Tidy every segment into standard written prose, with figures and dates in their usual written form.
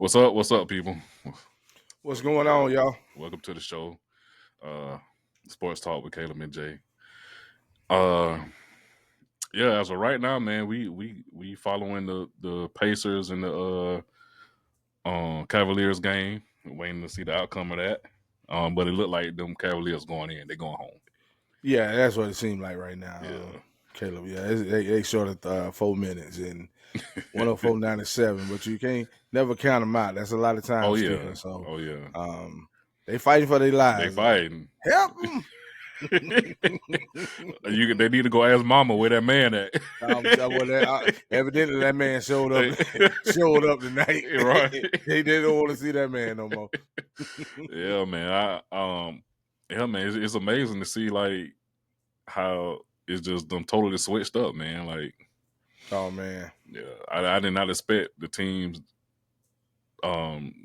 What's up? What's up, people? What's going on, y'all? Welcome to the show. Sports Talk with Caleb and Jay. Yeah, as of right now, man, we following the Pacers and the Cavaliers game, waiting to see the outcome of that. But it looked like them Cavaliers going in. They're going home. Yeah, that's what it seemed like right now, Yeah. Caleb. Yeah, they short of 4 minutes and 104.97, but you can't never count them out. That's a lot of time Oh skipping. yeah. So, Oh yeah. they fighting for their They lives. fighting. Help them! They need to go ask Mama where that man at. Evidently, that man showed up tonight. Right. They didn't want to see that man no more. Yeah, man. It's amazing to see like how it's just them totally switched up, man. Like, Oh man, yeah, I did not expect the teams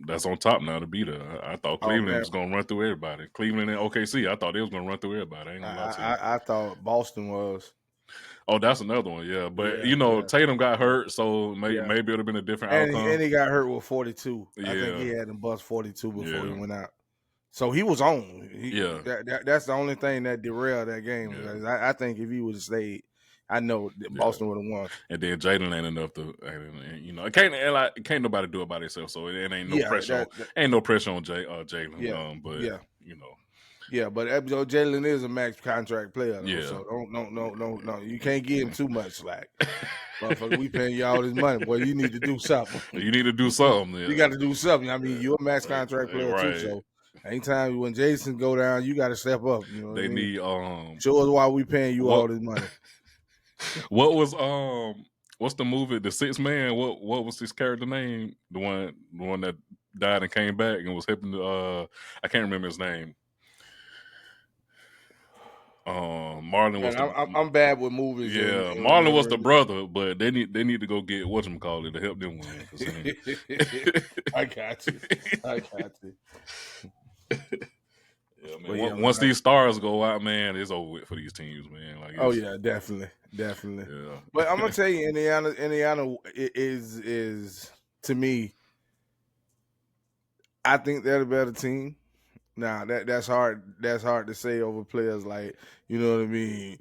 that's on top now to be there. I thought Cleveland was gonna run through everybody. Cleveland and OKC, I thought they was gonna run through everybody. I ain't gonna lie to you. I thought Boston was. Oh, that's another one, yeah. But Yeah. Tatum got hurt, so maybe it would have been a different outcome. And he got hurt with 42. Yeah. I think he had him bust 42 before he went out. So he was on. That's the only thing that derailed that game. I think if he would have stayed, I know that Boston would have won. And then Jalen ain't enough to, it can't nobody do it by themselves. So it ain't no pressure. Ain't no pressure on Jalen. Yeah, but Jalen is a max contract player. Though, so no, you can't give him too much slack. Motherfucker, we paying you all this money. Boy, you need to do something. You need to do something. You got to do something. I mean, you're a max contract player too. So anytime when Jason go down, you got to step up. You know what they I mean? need show us why we paying you all this money. What was what's the movie? The Sixth Man. What was his character name? The one that died and came back and was helping the I can't remember his name. Marlon was. I'm bad with movies. Yeah, Marlon was the brother, but they need to go get whatchamacallit to help them win. I got you. Yeah, man. Once these stars go out, man, it's over with for these teams, man. Like, definitely. Yeah. But I'm gonna tell you, Indiana is to me. I think they're the better team. Now that's hard. That's hard to say over players like, you know what I mean.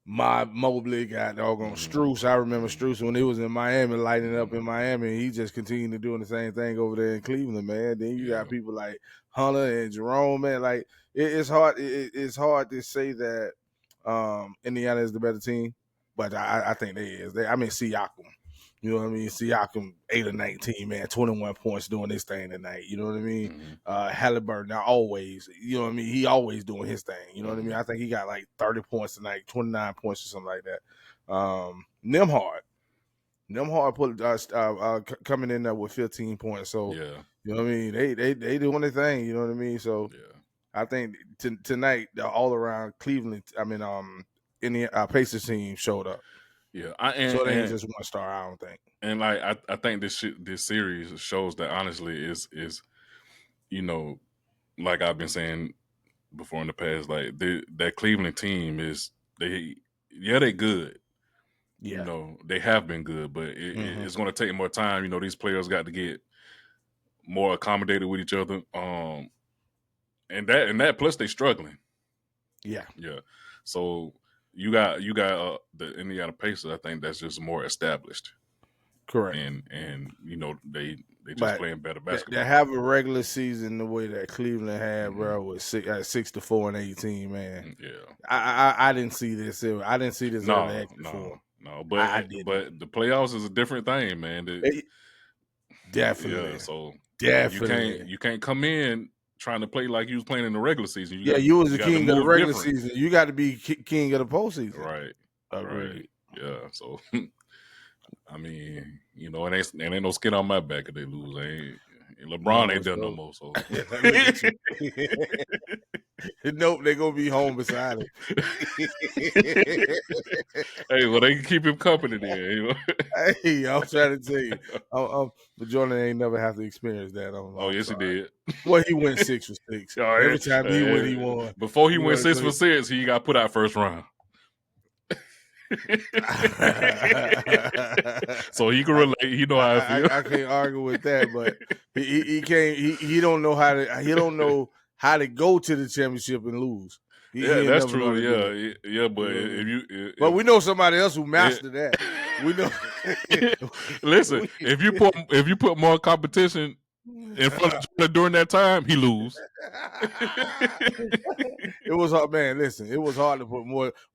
Mobley got doggone Strus. I remember Strus when he was in Miami, lighting up in Miami. He just continued to doing the same thing over there in Cleveland, man. Then you got people like Hunter and Jerome, man. Like it's hard. It's hard to say that Indiana is the better team, but I think they is. Siakam. You know what I mean? Siakam 8 or 19, man, 21 points doing this thing tonight. You know what I mean? Halliburton, now always, you know what I mean? He always doing his thing. You know what I mean? I think he got like 30 points tonight, 29 points or something like that. Nembhard put coming in there with 15 points. So you know what I mean? They doing their thing. You know what I mean? So I think tonight the all around Cleveland, Pacers team showed up. Yeah, so it ain't just one star. I don't think. And like I think this series shows that honestly is like I've been saying before in the past, like that Cleveland team is they're good. Yeah. You know, they have been good, but it's going to take more time. You know, these players got to get more accommodated with each other. And that plus they struggling. Yeah. So you got the Indiana Pacers. I think that's just more established. Correct. And they just playing better basketball. They have a regular season the way that Cleveland had, bro, with 6-4 and 18, man. Yeah. I didn't see this. I didn't see this early before. No, but the playoffs is a different thing, man. Definitely. Yeah, so definitely you can't come in trying to play like you was playing in the regular season. You was the king of the regular season. You got to be king of the postseason. Right. Agreed. Right. Yeah. So, I mean, it ain't no skin on my back if they lose. LeBron ain't done no more. So, nope, they gonna be home beside him. Hey, well, they can keep him company then. Hey, I'm trying to tell you, but Jordan ain't never have to experience that. Yes, he did. Well, he went 6 for 6. Every time he won. Before he went 6 for 6, he got put out first round. So he can relate. He know how I feel. I can't argue with that, but he can't. He don't know how to. He don't know how to go to the championship and lose. Yeah, He ain't that's never true. gonna do it. Yeah. You But know what I if mean? you But we know somebody else who if, mastered that. We know. listen, if you put more competition in front of Jordan during that time, he lose. It was hard, man. Listen, it was hard to put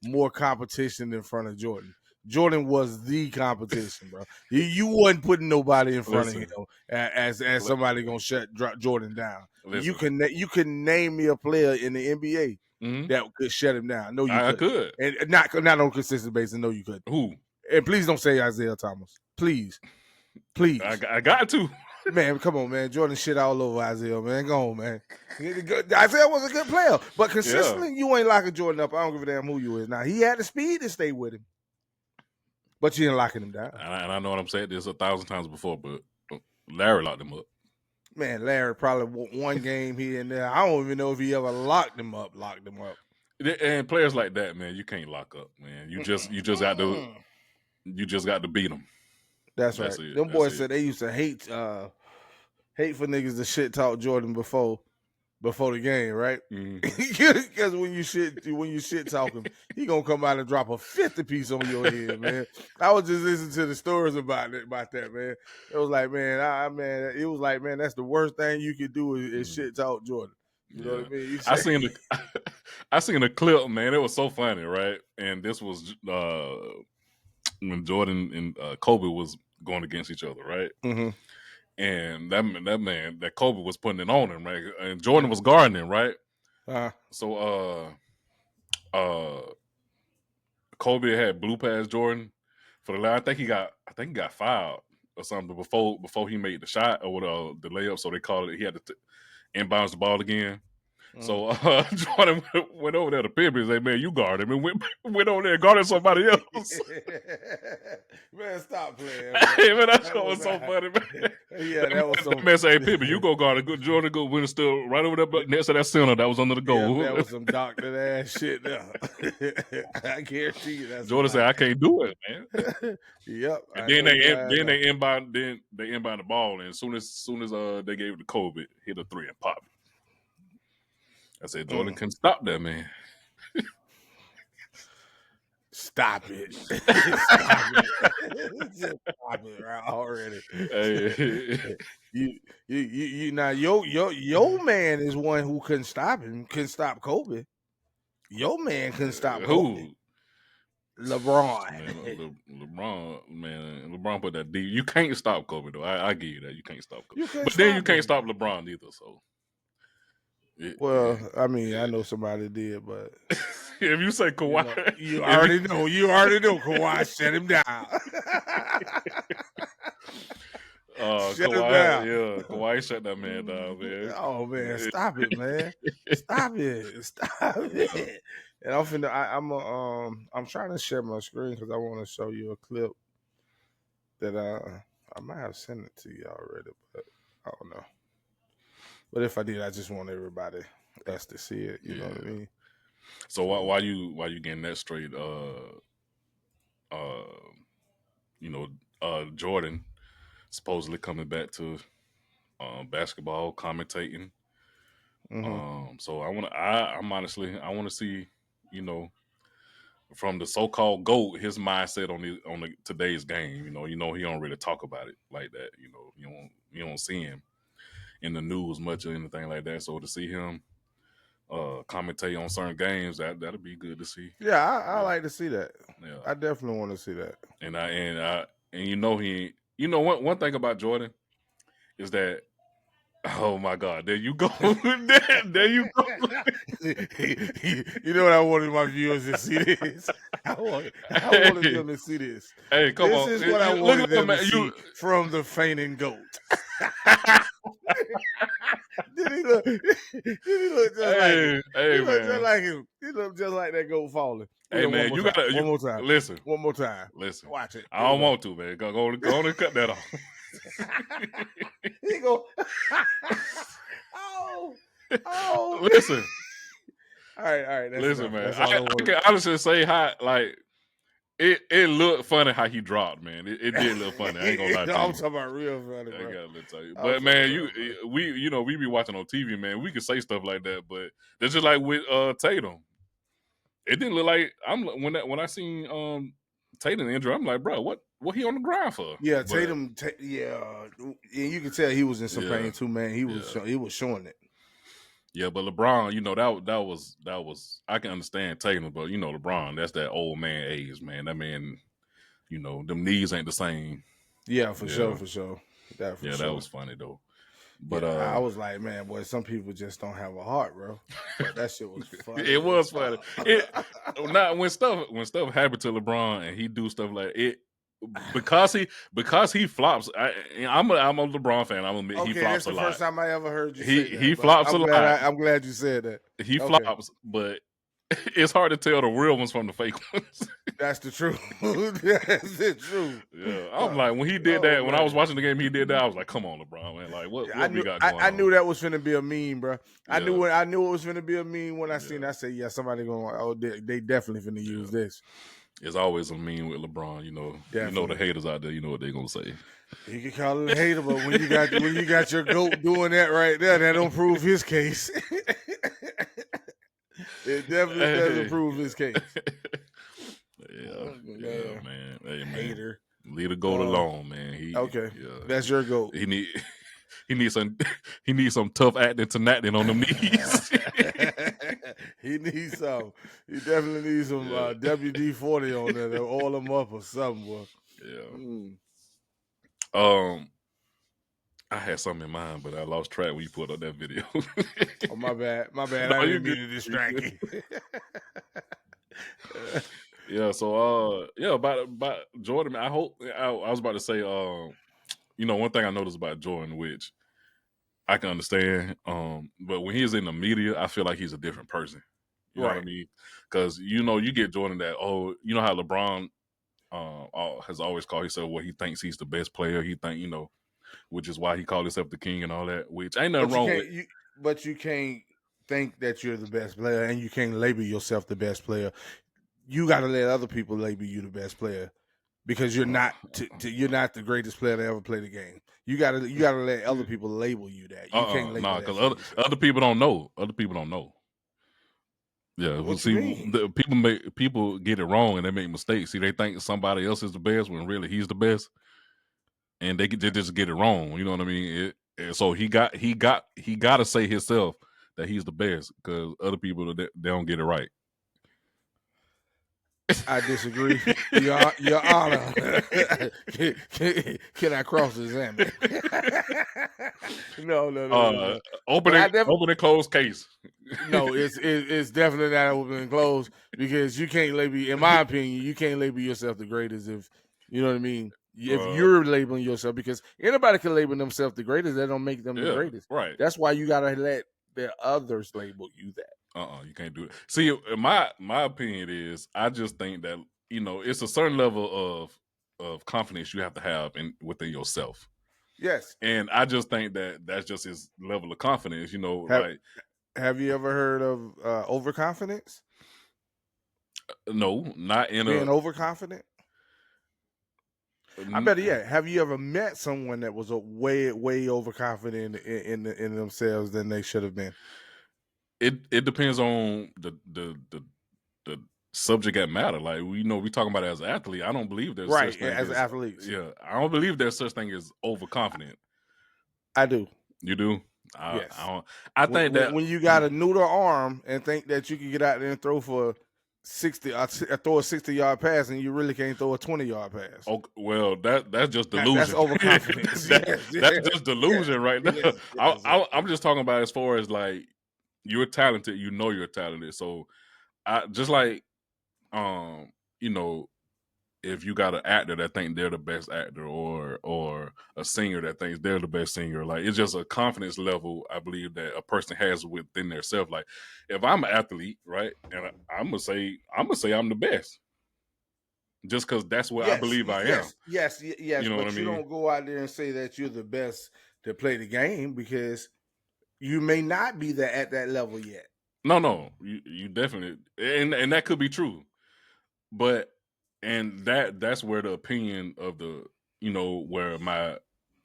more competition in front of Jordan. Jordan was the competition, bro. You wasn't putting nobody in front of him Listen, as somebody gonna drop Jordan down. listen. You can name me a player in the NBA Hmm. that could shut him down. No, you I couldn't, could. and not on a consistent basis. No, you couldn't. Who? And please don't say Isaiah Thomas. Please, please. I got to. Man, come on, man. Jordan shit all over Isaiah, man. Go on, man. Isaiah was a good player, but Yeah. consistently, you ain't locking Jordan up. I don't give a damn who you is. Now, he had the speed to stay with him, but you ain't locking him down. And I know what I'm saying this 1,000 times before, but Larry locked him up. Man, Larry probably one game here and there. I don't even know if he ever locked him up. And players like that, man, you can't lock up, man. You just got to beat them. That's right. it. Them That's boys it. said they used to hate for niggas to shit talk Jordan before the game, right? Because when you shit talk him, he gonna come out and drop a 50 piece on your head, man. I was just listening to the stories about that, man. It was like, man, it was like, man, that's the worst thing you could do is shit talk Jordan. You know what I mean? I seen a clip, man. It was so funny, right? And this was when Jordan and Kobe was going against each other, right? Mm-hmm. And that Kobe was putting it on him, right? And Jordan was guarding him, right? So Kobe had blue past Jordan for the line. I think he got fouled or something before he made the shot or the layup. So they called it. He had to inbounds the ball again. So Jordan went over there to Pippen and said, "Man, you guard him," and went over there and guarded somebody else. Man, stop playing. Hey, man, that shit was so funny, man. Yeah, that was so. Man said, "Hey, Pippen, you go guard a good Jordan. Go win still right over there next to that center that was under the goal." Yeah, that was some doctored ass shit. There, I guarantee you that's. Jordan said, "I can't do it, man." Yep. And then they inbound the ball, and as soon as they gave it to Kobe, hit a three and pop it. I said Jordan couldn't stop that, man. Stop it. Stop it. Just stop it right already. Hey. You now your man is one who couldn't stop him, couldn't stop Kobe. Your man couldn't stop Kobe. Who? LeBron. LeBron put that deep. You can't stop Kobe though. I give you that. You can't stop Kobe. But stop then you can't stop LeBron either. So. I mean, I know somebody did, but if you say Kawhi, you already know Kawhi shut him down. Shut him down. Yeah, Kawhi shut that man down, man. Oh man, stop it, man! Stop it! And I'm trying to share my screen because I want to show you a clip that I might have sent it to you already, but I don't know. But if I did, I just want everybody else to see it. You know what I mean? So why you getting that straight? Jordan supposedly coming back to basketball commentating. Mm-hmm. So I'm honestly I want to see, from the so-called GOAT, his mindset on the today's game. He don't really talk about it like that. You don't see him in the news much or anything like that. So to see him commentate on certain games, that'll be good to see. Yeah, I like to see that. Yeah, I definitely want to see that. And one thing about Jordan is that, oh my God, there you go. there you go. You know what I wanted my viewers to see this? I wanted them to see this. Hey, come on. This is what I wanted them to see from the fainting GOAT. Did he look just like him? He looked just like him. He looked just like that GOAT falling. Hey, man, you gotta one more time. Listen. One more time. Listen. Watch it. I don't want to, man. Go on and cut that off. He go. Oh. Listen. All right. Listen, man. I can honestly say how, like, it looked funny how he dropped, man. It did look funny. I ain't gonna lie to I'm you. talking about real funny, I bro. gotta tell you. I'm But talking about man, real funny. we be watching on TV, man. We can say stuff like that, but that's just like with Tatum. It didn't look like when I seen Tatum injury, I'm like, bro, what he on the ground for? Yeah, But Tatum. Yeah, and you can tell he was in some yeah, pain too, man. yeah. He was showing it. Yeah, but LeBron, that was I can understand Tatum, but LeBron, that's that old man age, man. That man, them knees ain't the same. Yeah, Yeah, for sure. That for yeah, that sure. was funny though. But Yeah, I was like, man, boy, some people just don't have a heart, bro. But that shit was funny it as was funny. It fuck. not when stuff happened to LeBron and he do stuff like it because he flops. I'm a LeBron fan. I'm admit he Okay, flops that's a the first lot. time I ever heard you say He that. But flops a lot. I'm glad you said that. He Okay, flops, but it's hard to tell the real ones from the fake ones. that's the truth. That's the truth. Yeah, I'm like when he did Oh that. When I was man. watching the game, he did that. I was like, "Come on, LeBron, man! Like, what Yeah, what we got going I on?" knew that was finna be a meme, bro. Yeah, I knew it was finna be a meme when I seen yeah, it. I said, yeah, somebody going, oh, they definitely finna yeah. use this. It's always a meme with LeBron. The Definitely. haters out there. You know what they gonna say. You can call it a hater, but when you got your goat doing that right there, that don't prove his case. It definitely doesn't Hey. prove his case. Yeah, Oh, yeah, man, man. Hey, man. hater. Leave the goat Uh, alone, man. okay, that's your goat. He need he needs some he needs some tough acting to acting on them knees. He needs some. He definitely needs some Yeah, WD 40 on there to oil him up or something. Boy. yeah. Mm. Um, I had something in mind, but I lost track when you put up that video. Oh, my bad. My bad. I No, you didn't good. mean to You distract good. you. Yeah. So, yeah, about Jordan. I hope I was about to say. One thing I noticed about Jordan, which I can understand. But when he's in the media, I feel like he's a different person. You know what I Right. mean? Because you get Jordan that. Oh, you know how LeBron has always called himself what he thinks he's the best player. He think which is why he called himself the king and all that. Which ain't nothing But you wrong with. can't you can't think that you're the best player and you can't label yourself the best player. You got to let other people label you the best player because you're Uh, not you're not the greatest player to ever play the game. You got to let other people label you that. You can't label nah, that because for other yourself. other people don't know. Other people don't know. Yeah, well, What you see, mean? people get it wrong and they make mistakes. See, they think somebody else is the best when really he's the best, and they just get it wrong. You know what I mean? So he got to say himself that he's the best because other people they don't get it right. I disagree. Your Honor, can I cross examine? No, no, no, no, uh, no. But opening I definitely opening closed case. no. It's definitely not open and closed because you can't label. In my opinion, you can't label yourself the greatest if you know what I mean. If uh, you're labeling yourself, because anybody can label themselves the greatest, that don't make them the yeah, greatest. right. That's why you gotta let the others label you that. You can't do it. See, my opinion is, I just think that it's a certain level of confidence you have to have within yourself, Yes. and I just think that that's just his level of confidence. Have Like Have you ever heard of overconfidence? no, not in a Being overconfident? I n- better yeah. Have you ever met someone that was a way overconfident in themselves than they should have been? it depends on the subject at matter. Like we talking about it as an athlete. I don't believe there's such Right, thing as as athletes. yeah. I don't believe there's such thing as overconfident. I do. You do? I Yes. don't. I think that. When you got a noodle arm and think that you can get out there and throw for 60 throw a 60-yard pass and you really can't throw a 20-yard pass. Oh, well, that's just That's delusion. overconfidence. Yes, That's yes, just yes, delusion right now. yes, yes. I'm just talking about as far as like you're talented. You're talented. So I just like um you know if you got an actor that think they're the best actor or a singer that thinks they're the best singer, like it's just a confidence level I believe that a person has within themselves. Like if I'm an athlete, right, and I'm gonna say I'm the best just because that's what I believe I am. Yes. You know what I But you mean? don't go out there and say that you're the best to play the game because you may not be that at that level yet. No, you definitely, and that could be true, but and that's where the opinion of the where my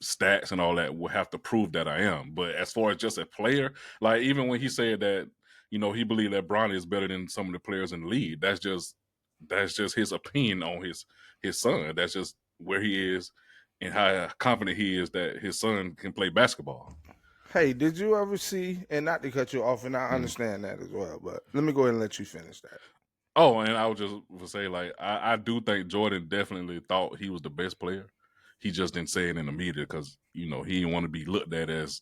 stats and all that will have to prove that I am. But as far as just a player, like even when he said that he believed that Bronny is better than some of the players in the league, that's just his opinion on his son. That's just where he is and how confident he is that his son can play basketball. Hey, did you ever see? And not to cut you off, and I understand that as well. But let me go ahead and let you finish that. Oh, and I would just say, like, I do think Jordan definitely thought he was the best player. He just didn't say it in the media because he didn't want to be looked at as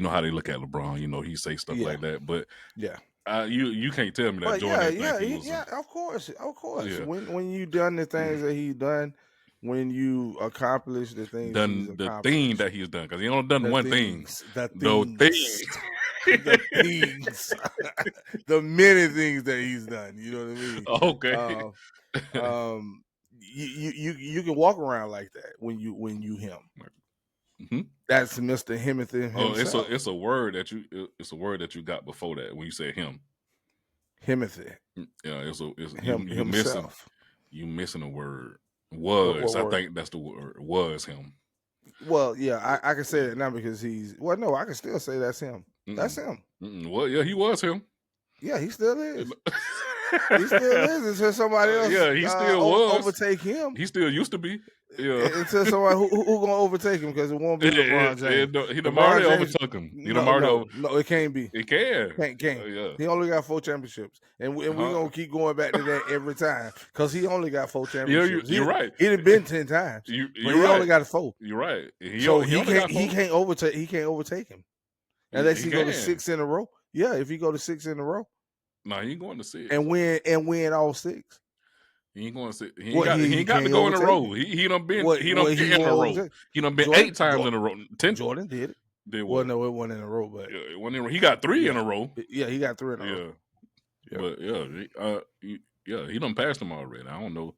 how they look at LeBron. He say stuff Yeah, like that, but yeah. you can't tell me that But Jordan yeah, didn't think yeah, he was. yeah. Of course, of course. Yeah, When you done the things that he done, when you accomplish the things he's done the thing accomplished, that he's done because he only done the one thing. things, the The things, thing. the things, the many things that he's done. You know what I mean? Okay. You can walk around like that when you him. hmm That's Mr. Himothy Oh, himself. it's a word that you got before that when you said him. Himothy Yeah, it's you missing himself. a word. What Was I word? think that's the word. Was him. Well, yeah, I can say that now because he's. Well, no, I can still say that's him. That's Mm-mm. him. Mm-mm. Well, yeah, he was him. Yeah, he still is. He still is until somebody else Yeah, he still was. overtake him. He still used to be. Yeah. Until somebody who gonna overtake him because it won't be LeBron James. He done already LeBron James, overtook him. He done no, already no, over. no, it can't be. He can. Can't. Yeah. He only got 4 championships, and we Huh? gonna keep going back to that every time because he only got 4 Yeah, championships. you're right. It had been 10 times, but You're he only right. got 4. You're right. He So only got 4. he can't overtake him unless He he go to can. 6 in a row. Yeah, if he go to 6 in a row No, he ain't going to 6. and win all 6, He ain't going to 6. what He he ain't got to can't go in a overtake row. him. He done What been he in a gonna row. overtake? He done been 8 times in a row. 10 Jordan did it. did Well, what? no, it wasn't in a row, but He got 3 in yeah, a row. yeah, he got 3 in a row. Yeah. Yep. But he done passed him already. I don't know.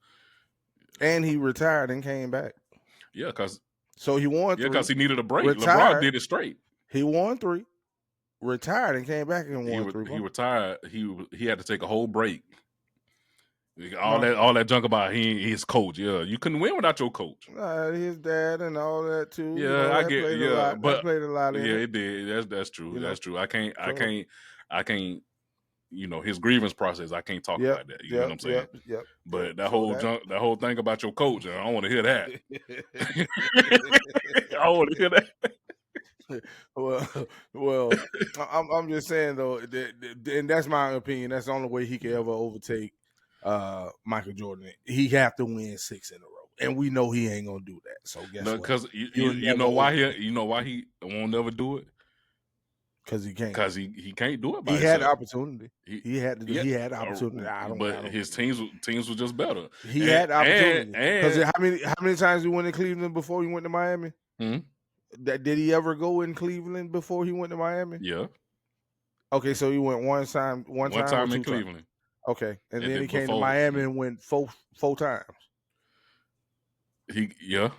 And he retired and came back. Yeah, because So he won 3. he needed a break. LeBron Retired. did it straight. He won 3. Retired and came back and won 3 He more. retired. He had to take a whole break. Huh? All that junk about his coach. Yeah, you couldn't win without your coach. His dad and all that too. Yeah, I That get. played a Yeah, lot. That but played a lot in yeah, it. it did. That's true. You know. That's true. I can't. So His grievance process. I can't talk yep, about that. You know what yep, I'm saying? yep, yep, yep. But that So whole that. junk, that whole thing about your coach, I don't want to hear that. I want to hear that. well, I'm just saying though, and that's my opinion. That's the only way he could ever overtake Michael Jordan. He have to win 6 in a row, and we know he ain't gonna do that. So guess No, what? because He'll you never know why overtake he won't never do it because he can't. because he can't do it by He had the himself. opportunity. He, He had to do. yeah, He had the opportunity. I don't but his give a damn. teams were just better. He had the opportunity because And how many times he went in Cleveland before he went to Miami? hmm, Did he ever go in Cleveland before he went to Miami? yeah, Okay, so he went one one time or time in 2 times. Cleveland, Okay, and and then then he came to before Miami and went four times. yeah.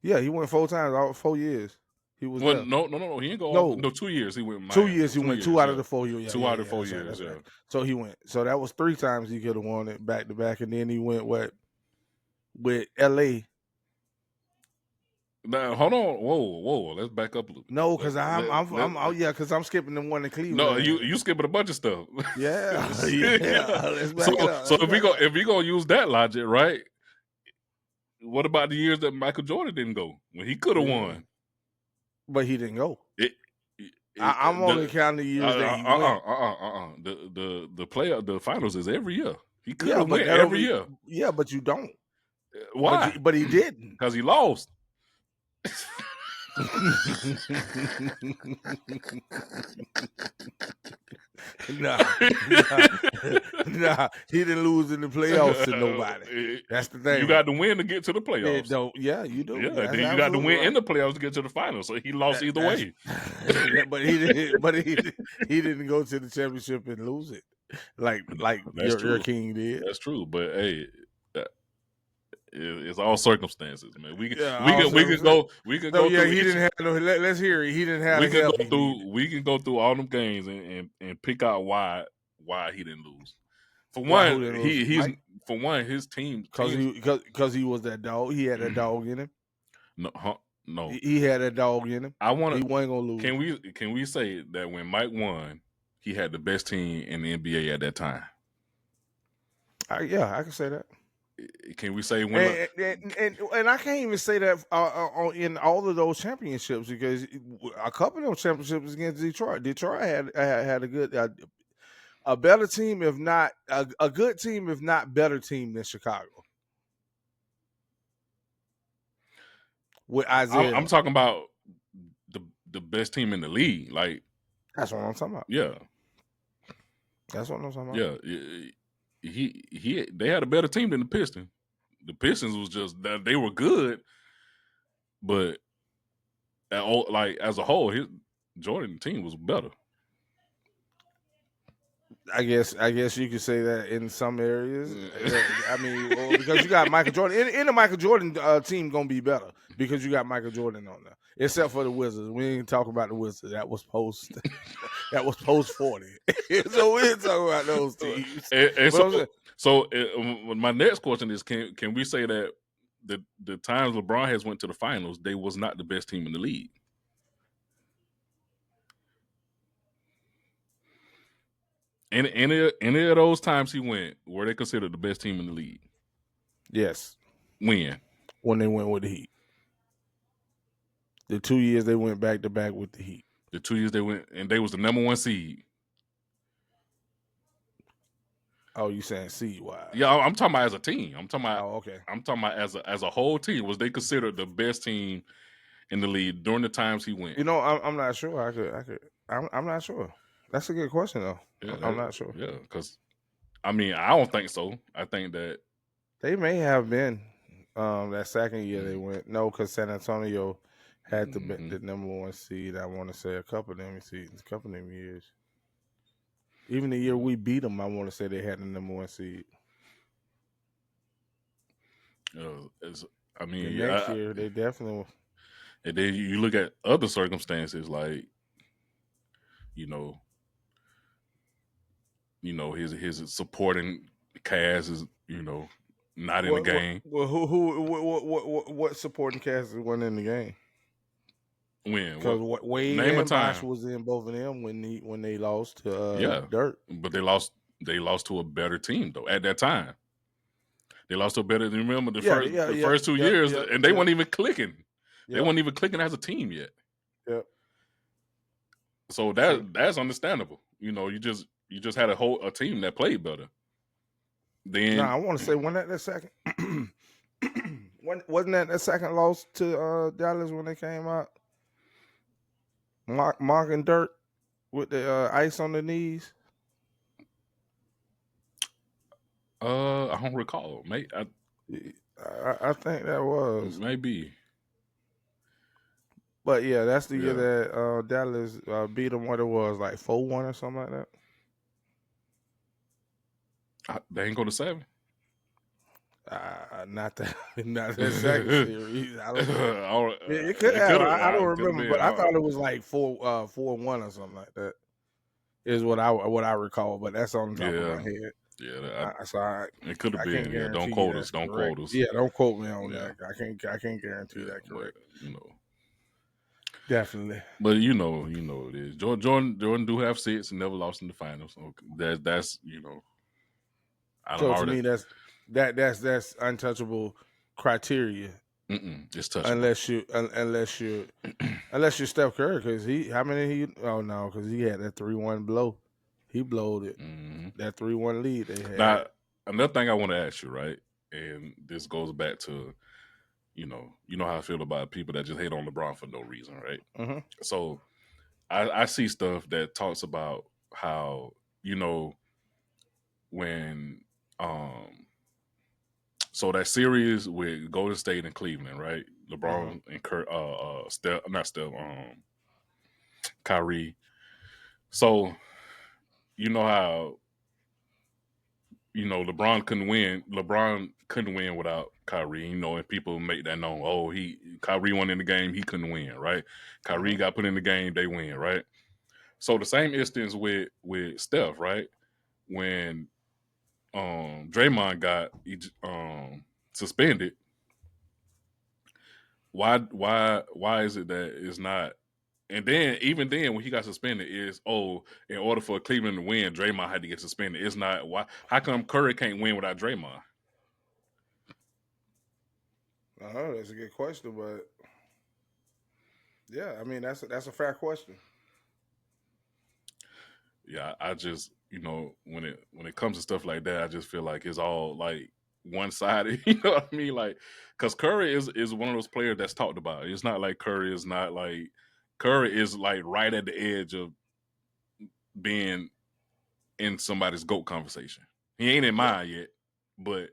Yeah, he went 4 times, all 4 years. He was Well, there. no. He didn't go all. No, No, 2 years he went in 2 Miami. years he went. 2 2 years, out of yeah. the 4 years. Yeah, 2 out of yeah, 4 that's right, years, that's yeah. right. So he went. So that was 3 times he could have won it back to back, and then he went with L.A. Now hold on, whoa. Let's back up. No, because Let- I'm skipping the one in no, Cleveland. you skipping a bunch of stuff. Yeah, Yeah. yeah. Let's So back it up. so if we gonna use that logic, right? What about the years that Michael Jordan didn't go when he could have won? But he didn't go. It, I'm only the counting the years that he went. The finals is every year. He could Yeah, have but went that don't every be. year. Yeah, but you don't. Why? But he didn't. Because he lost. Nah, nah. He didn't lose in the playoffs to nobody. That's the thing. You got to win to get to the It playoffs. don't. Yeah, you do. Yeah, That's then you got to absolutely win in right. the playoffs to get to the finals. So he lost either That's way. but he didn't. But he didn't go to the championship and lose it like That's your true. king did. That's true. But hey, it's all circumstances, man. We Yeah, we can we could go no, yeah, through he each. didn't have no. Let's hear it. He didn't have We the can help go he needed. through. We can go through all them games and pick out why he didn't lose. For Why? Who one, didn't lose? Mike? his Cause teams. he was that dog. He had that dog in him. No, no. He had that dog in him. I want He to. wasn't gonna lose. Can we say that when Mike won, he had the best team in the NBA at that time? Yeah, I can say that. Can we say when? And I can't even say that in all of those championships because a couple of those championships was against Detroit. Detroit had a good, a better team, if not a good team, if not better team than Chicago with Isaiah. I'm talking about the best team in the league. Like That's what I'm talking about. yeah, That's what I'm talking about. yeah. They had a better team than the Pistons. The Pistons was just that they were good, but like as a whole, his Jordan team was better. I guess you could say that in some areas. I mean, well, because you got Michael Jordan in the Michael Jordan team gonna be better because you got Michael Jordan on there. Except for the Wizards, we ain't talk about the Wizards. That was post 40. So we ain't talking about those teams. My next question is: Can we say that the times LeBron has went to the finals, they was not the best team in the league? Any of those times he went, were they considered the best team in the league? Yes. When they went with the Heat. The 2 years they went back to back with the Heat. The 2 years they went, and they was the number one seed. Oh, you saying seed wise? Yeah, I'm talking about as a team. I'm talking about. Oh, okay. I'm talking about as a whole team. Was they considered the best team in the league during the times he went? You know, I'm not sure. I'm not sure. That's a good question though. Yeah, I'm not sure. Yeah, because I mean, I don't think so. I think that they may have been that second year they went. No, because San Antonio had the number one seed. I want to say a couple of them years. Even the year we beat them, I want to say they had the number one seed. I mean, the next year they definitely. And then you look at other circumstances like, you know, his supporting cast is not in the game. What supporting cast wasn't in the game? Because Wade and Bosh was in both of them when they lost to Dirk. But they lost to a better team though at that time. They lost to a better. Remember the first 2 years, and they weren't even clicking. They weren't even clicking as a team yet. Yep. So that's understandable. You just had a team that played better. Then I want to say wasn't that the second? Wasn't that the second loss to Dallas when they came out? Mark and Dirk with the ice on the knees. I don't recall. Maybe I think that was maybe. But yeah, that's the year that Dallas beat them. What it was like 4-1 or something like that. They ain't go to 7. Not that second series. I don't. It could have. I don't remember, but I thought it was like 4-1 or something like that. Is what I recall, but that's on the top of my head. Yeah, it could have been. Yeah, don't quote us. Don't quote us. Yeah, don't quote me on that. I can't guarantee that correct. But, definitely. But it is. Jordan do have 6 and never lost in the finals. So that's So to me, that's untouchable criteria. It's touchable unless you're Steph Curry, because because he had that 3-1 blow. He blowed it. That 3-1 lead they had. Now, another thing I want to ask you, right? And this goes back to, you know how I feel about people that just hate on LeBron for no reason, right? Mm-hmm. So I see stuff that talks about how, when so that series with Golden State and Cleveland, right? LeBron and Kyrie. So you know how LeBron couldn't win without Kyrie, and people make that known. Oh, Kyrie won in the game, he couldn't win, right? Kyrie got put in the game, they win, right? So the same instance with Steph, right? When Draymond got suspended, why is it that it's not? And then even then when he got suspended is in order for Cleveland to win, Draymond had to get suspended. It's not why how come Curry can't win without Draymond? That's a good question, but yeah, I mean that's a fair question. Yeah, I just when it comes to stuff like that, I just feel like it's all like one sided. You know what I mean? Like, because Curry is one of those players that's talked about. It's not like Curry is not like Curry is like right at the edge of being in somebody's GOAT conversation. He ain't in Yeah, mine yet, but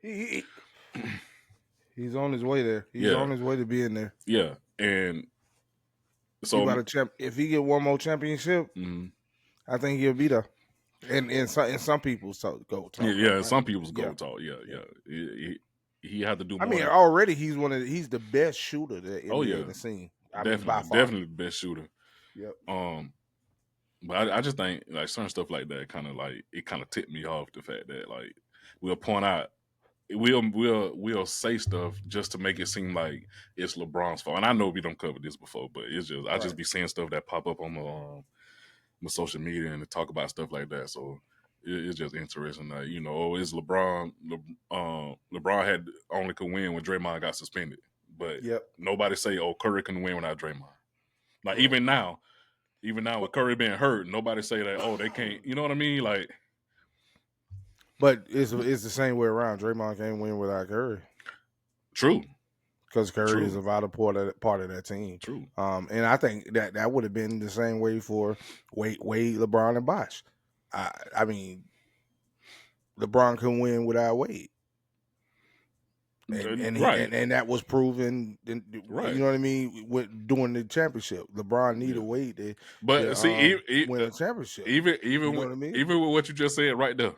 he's on his way there. He's yeah, on his way to being there. yeah, and He so about to champ. If he get one more championship, I think he'll be there. And in some people's go talk, yeah, right? some people's Yeah, GOAT talk. Yeah, yeah. yeah. He had to do I more mean, than. already he's the best shooter that Oh NBA yeah, has seen. I mean, by definitely, far. definitely the best shooter. Yep. But I just think like certain stuff like that kind of like it kind of tipped me off the fact that like we'll point out we'll say stuff just to make it seem like it's LeBron's fault. And I know we don't cover this before, but it's just I just Right. be seeing stuff that pop up on my social media and to talk about stuff like that. So it's just interesting that it's LeBron had only could win when Draymond got suspended, but Yep. nobody say Curry can win without Draymond. Like Correct. even now But with Curry being hurt, nobody say that they can't. You know what I mean? Like but it's the same way around. Draymond can't win without Curry true, because Curry is true, a vital part of that team. true. And I think that would have been the same way for Wade, LeBron, and Bosh. I mean, LeBron can win without Wade. Right, And that was proven. You right. know what I mean? During the championship, LeBron needed Yeah. Wade to But see, win a championship. even You know with what I mean? even with what you just said right there,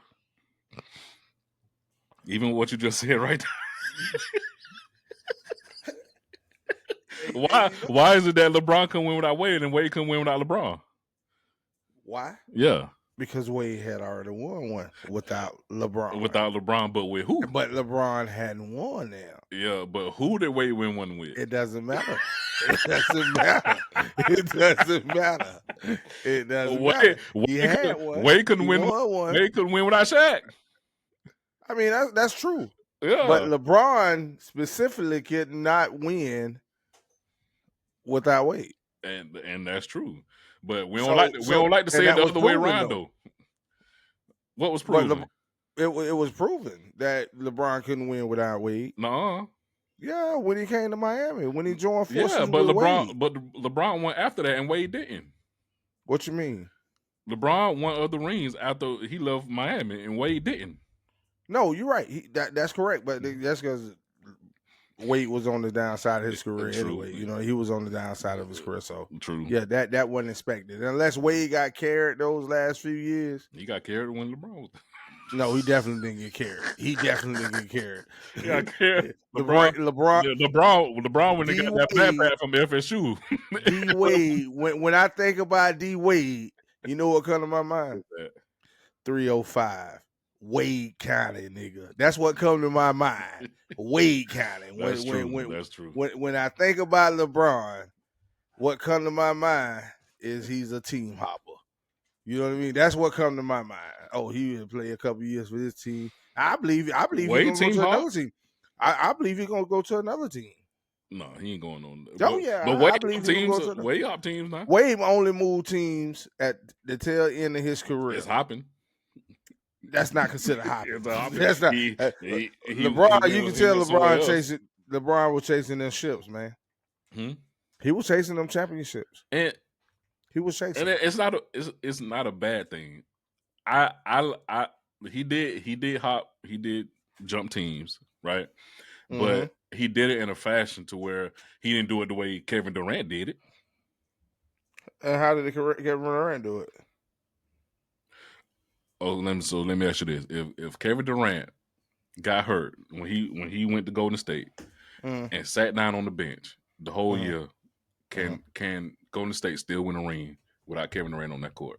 even with what you just said right Hey, there, hey, why you know why is it that LeBron can win without Wade and Wade can win without LeBron? why? Yeah, Because Wade had already won one without LeBron, without LeBron, but with who? but LeBron hadn't won now. Yeah, but who did Wade win one with? It doesn't matter. It doesn't matter. It doesn't matter. It doesn't Wade matter. He had one. Wade couldn't He win. won one. Wade couldn't win without Shaq. I mean, that's true. But Yeah, LeBron specifically could not win without Wade. and that's true. But we don't So like to and say it that the was other way proven around though. though. What was But proven? it was proven that LeBron couldn't win without Wade. No. Yeah, when he came to Miami, when he joined Yeah, forces with Wade. but LeBron went after that, and Wade didn't. What you mean? LeBron won other rings after he left Miami, and Wade didn't. No, you're right. That's correct. But that's because Wade was on the downside of his career True, anyway. You know, he was on the downside of his career. So true. yeah, that wasn't expected. Unless Wade got carried those last few years. He got carried when LeBron was. No, he definitely didn't get carried. He definitely didn't get carried. He got carried. LeBron, LeBron when they D got that flat Wade, pad from FSU. D Wade. When I think about D Wade, you know what comes to my mind? 305. Wade County, nigga. That's what comes to my mind. Wade County. That's true. That's true. When I think about LeBron, what comes to my mind is he's a team hopper. You know what I mean? That's what comes to my mind. Oh, he will play a couple years for this team. I believe he's Wade gonna go team to hop? another team. I believe he's gonna go to another team. No, he ain't going on. Oh yeah, But I believe he's gonna go to Wade hop teams now. Wade only moved teams at the tail end of his career. It's hopping. That's not considered hopping. Hopping. That's not LeBron. You can tell LeBron was chasing them ships, man. He was chasing them championships. And he was chasing. And it's not a bad thing. He did jump teams, right? Mm-hmm. But he did it in a fashion to where he didn't do it the way Kevin Durant did it. And how did Kevin Durant do it? Oh, let me ask you this: if Kevin Durant got hurt when he went to Golden State and sat down on the bench the whole year, can Golden State still win a ring without Kevin Durant on that court?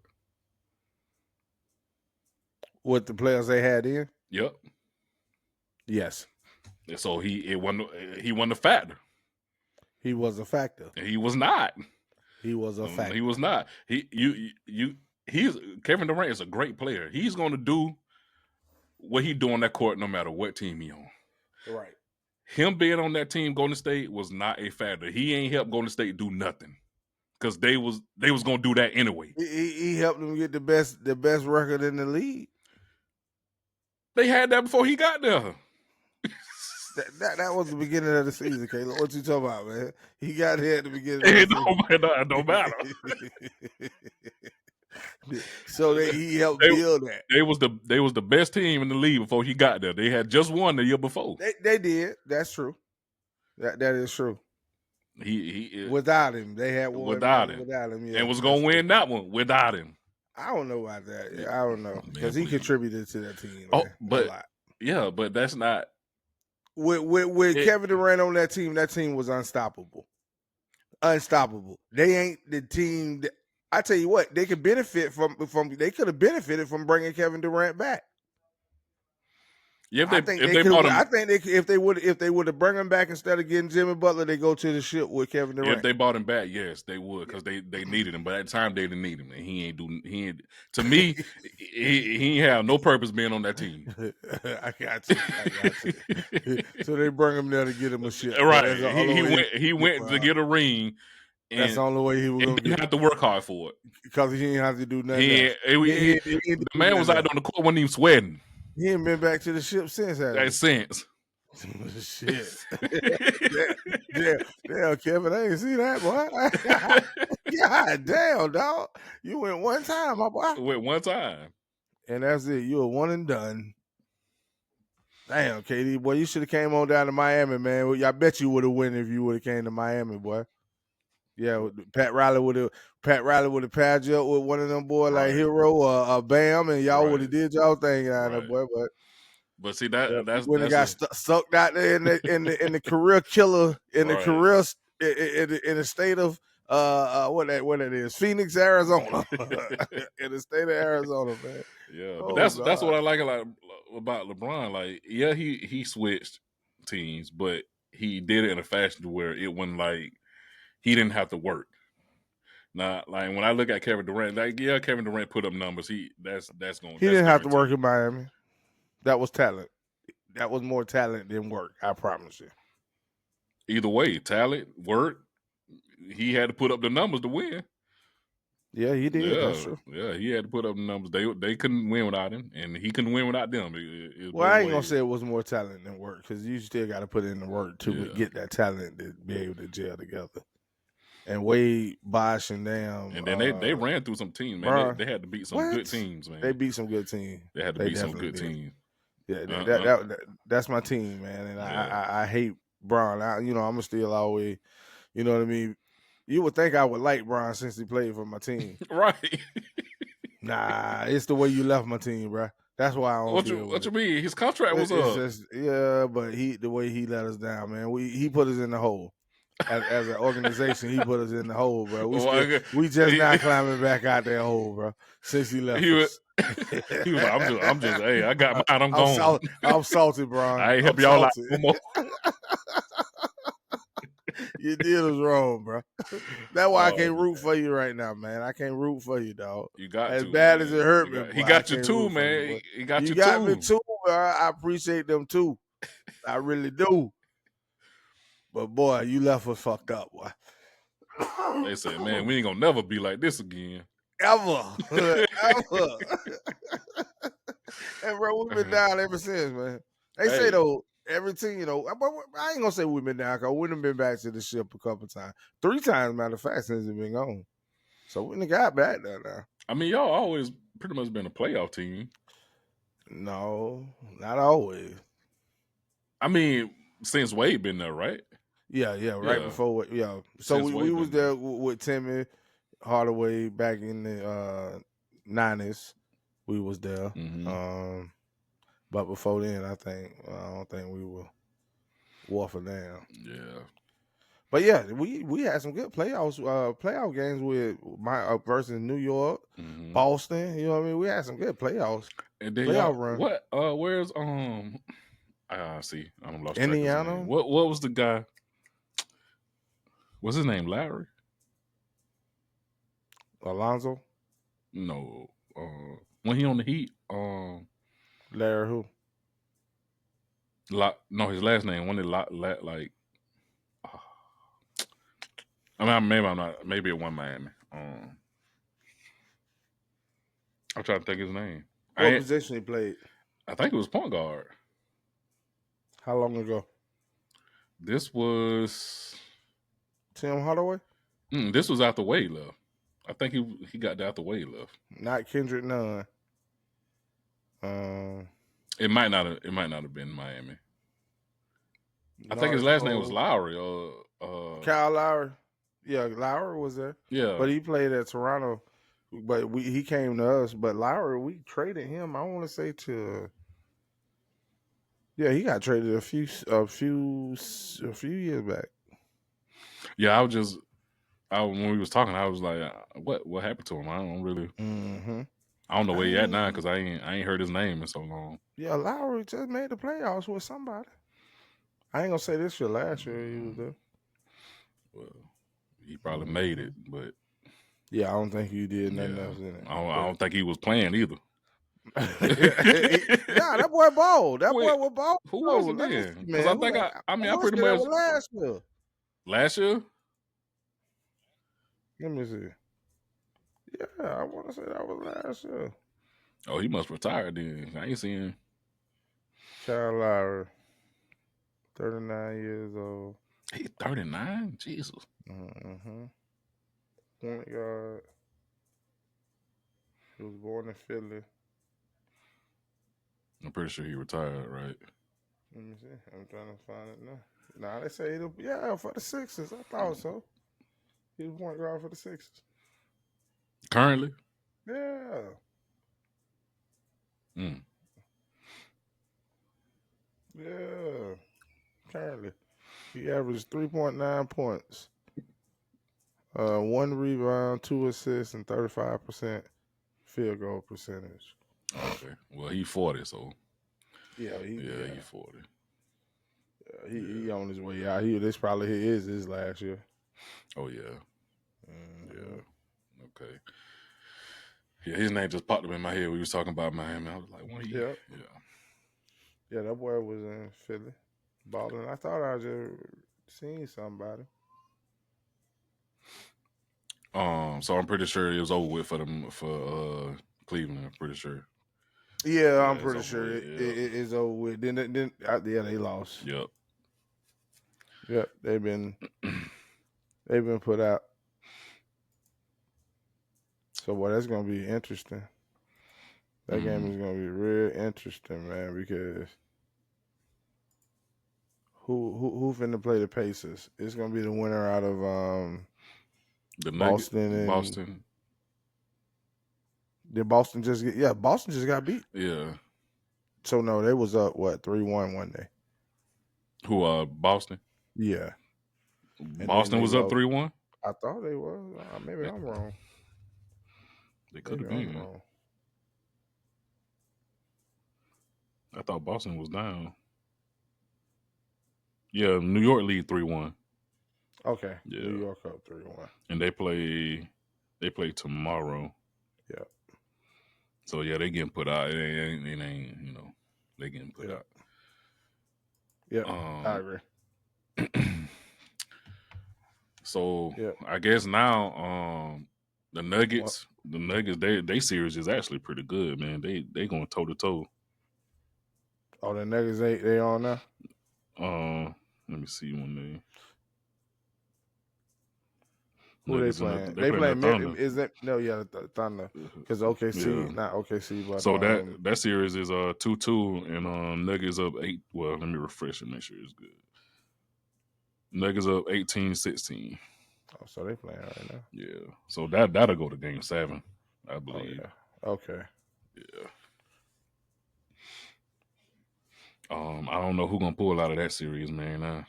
With the players they had in? Yep. Yes, And so he wasn't a factor. he was a factor. He was not. He was a He factor. was not. He's Kevin Durant is a great player. He's going to do what he do on that court no matter what team he on. Right. Him being on that team, Golden State, was not a factor. He ain't helped Golden State do nothing because they was gonna do that anyway. He helped them get the best record in the league. They had that before he got there. That was the beginning of the season, Caleb. What you talking about, man? He got here at the beginning of the season. It don't matter. So he helped build that. They was the best team in the league before he got there. They had just won the year before. They did. That's true. That is true. He without him, they had one without him, yeah, and was gonna win that one without him. I don't know about that. Yeah, I don't know because he please. contributed to that team. Oh, Man, but a lot. Yeah, but that's not with Kevin Durant on that team. That team was unstoppable. Unstoppable. They ain't the team. I tell you what, they could benefit from. They could have benefited from bringing Kevin Durant back. Yeah, I think if they would have bring him back instead of getting Jimmy Butler, they go to the ship with Kevin Durant. If they bought him back, yes, they would because they needed him. But at the time, they didn't need him, and he ain't. To me, he ain't have no purpose being on that team. I got you. So they bring him there to get him a ship. Right? He went to get a ring. And that's the only way he was going to get. He have to work hard for it because he didn't have to do nothing. The man was out on the court, wasn't even sweating. He ain't been back to the ship since. Since. Shit. Damn, Kevin, I ain't see that, boy. God damn, dog. You went one time, my boy. Went one time. And that's it. You were one and done. Damn, KD, boy, you should have came on down to Miami, man. I bet you would have won if you would have came to Miami, boy. Yeah, Pat Riley would have paired you up with one of them boys like Hero or Bam, and y'all would have did y'all thing out there, boy. But see that's when they got sucked out there in the career killer in the career in the state of what that is, Phoenix, Arizona, in the state of Arizona, man. Yeah, but that's what I like about LeBron. Like, yeah, he switched teams, but he did it in a fashion where it wasn't like he didn't have to work. Now, like when I look at Kevin Durant, Kevin Durant put up numbers. That's going. He didn't have to work in Miami. That was talent. That was more talent than work. I promise you. Either way, talent, work. He had to put up the numbers to win. Yeah, he did. Yeah, that's true. Yeah, he had to put up the numbers. They couldn't win without him, and he couldn't win without them. Well, I ain't gonna say it was more talent than work because you still got to put in the work to get that talent to be able to gel together. And Wade, Bosh, and them. And then they ran through some teams, man. They had to beat some good teams, man. They beat some good teams. They had to beat some good teams. Yeah, that's my team, man. And I hate Bron. I'm gonna still always, you know what I mean. You would think I would like Bron since he played for my team, right? Nah, it's the way you left my team, bro. That's why I don't. What you mean? His contract was up. But the way he let us down, man. He put us in the hole. As an organization, he put us in the hole, bro. We just not climbing back out that hole, bro. Since he left us. He was like, I'm just, hey, I got mine. I'm gone. I'm salty, bro. I ain't help y'all out no more. You did us wrong, bro. That's why I can't root for you right now, man. I can't root for you, dog. You got as bad as it hurt me. He got you too, man. He got you got me too, bro. I appreciate them too. I really do. But boy, you left us fucked up, boy. They said, man, we ain't gonna never be like this again. Ever. And bro, we've been down ever since, man. They say though, every team, I ain't gonna say we've been down because we done been back to the ship a couple times. 3 times, matter of fact, since it's been gone. So we done got back there now. I mean, y'all always pretty much been a playoff team. No, not always. I mean, since Wade been there, right? Yeah, right before, yeah. So we was there with Timmy Hardaway back in the 90s. We was there. Mm-hmm. But before then, I don't think we were waffling down. Yeah. But yeah, we had some good playoff games with my versus New York, Mm-hmm. Boston. You know what I mean? We had some good And then y'all, playoff run. what? Where's see, I don't lost track of his name. Indiana, What was the guy? What's his name? Larry? Alonzo, No. When he on the Heat, Larry, who? no, his last name. When it like, uh, I mean, maybe I'm not. Maybe it won Miami. I'm trying to think his name. What position he played? I think it was point guard. How long ago? This was Tim Hardaway? this was after Wade left. I think he got there after Wade left. Not Kendrick Nunn. Um, It might not have been Miami. I think his Norris last name was Cole, Lowry. Kyle Lowry. Yeah, Lowry was there, Yeah. but he played at Toronto. But he came to us. But Lowry, we traded him. I want to say to he got traded a few years back. Yeah, when we was talking, I was like, what happened to him? I don't really, Mm-hmm. I don't know where he at now I because I ain't heard his name in so long. Yeah, Lowry just made the playoffs with somebody. I ain't gonna say this year. Last year he was Mm, there. well, he probably made Mm-hmm. it, but Yeah, I don't think he did nothing yeah, else in it. I don't think he was playing either. Nah, that boy balled. That boy Wait, was ball. who Oh, was it let me then? see, Because I man. Who think that? I I mean, I want to pretty say that much was last year. last year. Let me see. Yeah, I want to say that was last year. Oh, he must retire then. I ain't seen. Kyle Lowry, 39 years old. He's 39. Jesus. Mm-hmm. Point guard. He was born in Philly. I'm pretty sure he retired, right? Let me see. I'm trying to find it now. Nah, they say for the Sixers. I thought so. He was point guard for the Sixers. Currently. Yeah. Mm. Yeah. Currently. He averaged 3.9 points, 1 rebound, 2 assists, and 35% field goal percentage. Okay. Well, he 40, so Yeah, he 40. he Yeah. on his way out. This probably his last year. Oh yeah. Mm-hmm. Yeah. Okay. Yeah, his name just popped up in my head. We was talking about Miami. I was like, what he? Yeah, Yeah. yeah, that boy was in Philly, balling. I thought I just seen somebody. So I'm pretty sure it was over with for them for Cleveland. I'm pretty sure. Yeah, I'm Yeah, it's pretty over sure with. it's over with. Yeah, they lost. Yep. Yep, they've been put out. So, boy, that's gonna be interesting. That game Mm-hmm. is gonna be real interesting, man. Because who finna play the Pacers? It's gonna be the winner out of The Nugget, Boston and Boston. did Boston just get? Yeah, Boston just got beat. Yeah. So no, they was up 3-1 one day. Who? Boston. Yeah, and then Boston they was up lost. 3-1. I thought they was. Maybe They, I'm wrong. they could Maybe have I'm been. wrong. I thought Boston was down. Yeah, New York lead 3-1. Okay, New Yeah, York up 3-1. and they play tomorrow. Yeah, So yeah, they getting put out. It ain't they getting put yeah, out. yeah. I Um, agree. so Yeah. I guess now the What? Nuggets they series is actually pretty good, man. They going toe to toe. Oh, the Nuggets they on now. Let me see when they Who they Nuggets and playing? they They playing the playing. Thunder. Is that no? Yeah, the Thunder. Because Yeah. OKC, not OKC, but So that series is 2-2 and Nuggets up 8. Well, let me refresh and make sure it's good. Nuggets up 18-16. Oh, so they playing right now. Yeah. So that'll go to game 7, I Oh believe. yeah. Okay. Yeah. I don't know who gonna pull out of that series, man.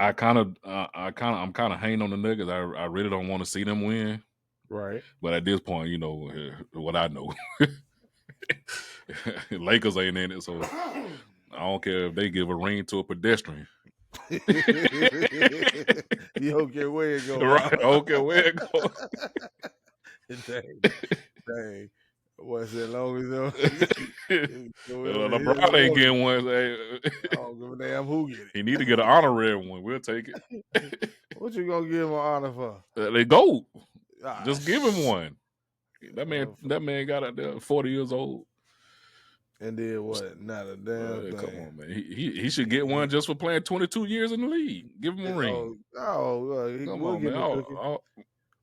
I'm kind of hanging on the Nuggets. I really don't want to see them win, Right. but at this point, what I know, Lakers ain't in it, so I don't care if they give a ring to a pedestrian. You don't care where it go, Right? huh? I don't care where it goes. Dang, dang. What's that long as wherever his LeBron ain't water. getting one. I don't give a damn who get He need to get an honorary one. We'll take it. it. What you gonna give him an honor for? They go. Ah, Just give him one. uh, That man got out there 40 years old. and then what? Not a damn Come thing. on, man. He should get one just for playing 22 years in the league. Give him a Oh, ring. Come we'll on, give man. him a cookie.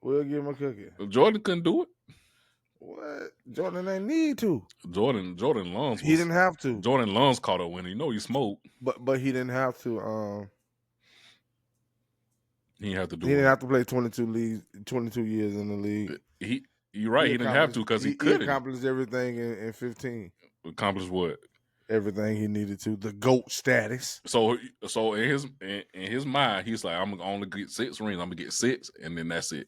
We'll give him a cookie. Jordan couldn't do it. What? Jordan ain't need to. Jordan Lungs He didn't have to. Jordan Lungs caught up when he smoked. But he didn't have to. He didn't have to do He didn't it. have to play 22 years in the league. You're right. He didn't have to because he He couldn't accomplished everything in 15. accomplish what. Everything he needed to. The GOAT status. So in his mind, he's like, I'm gonna only get 6 rings. I'm gonna get 6, and then that's it.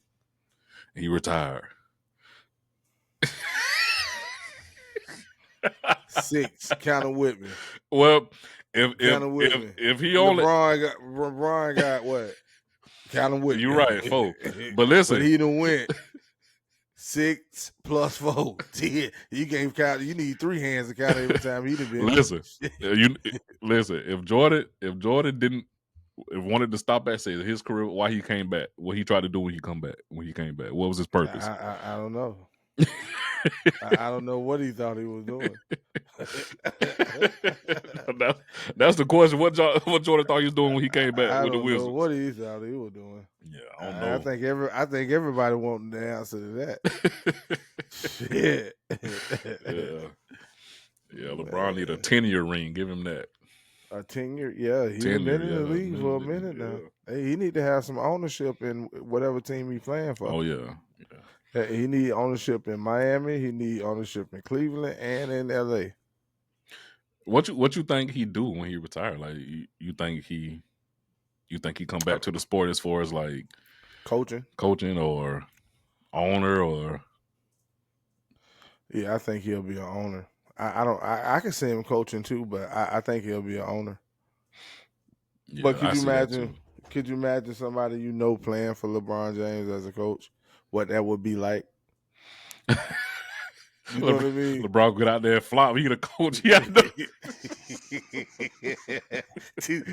And he retired. 6. Count them with me. Well, Count them with me. if he only LeBron got what? Count them with me. You're right, 4. But listen, but he done went 6 plus 4. 10. You can't count. You need 3 hands to count every time he done been. Listen, listen. If Jordan didn't wanted to stop at say his career, why he came back? What he tried to do when he came back? What was his purpose? I don't know. I don't know what he thought he was doing. That's the question. What Jordan thought he was doing when he came back with the Wizards? I don't know what he thought he was doing. Yeah, I don't know. I think everybody wanting the answer to that. Shit. Yeah. LeBron need a 10-year ring. Give him that. A 10-year, yeah. He's been in the league for a minute now. Hey, he need to have some ownership in whatever team he's playing for. Oh yeah. He need ownership in Miami. He need ownership in Cleveland and in LA. What you think he do when he retire? Like you think he come back to the sport as far as like coaching or owner or? Yeah, I think he'll be an owner. I can see him coaching too, but I think he'll be an owner. Yeah, but could you imagine somebody playing for LeBron James as a coach? What that would be like? You know what I mean? LeBron get out there and flop. He the coach. Yeah.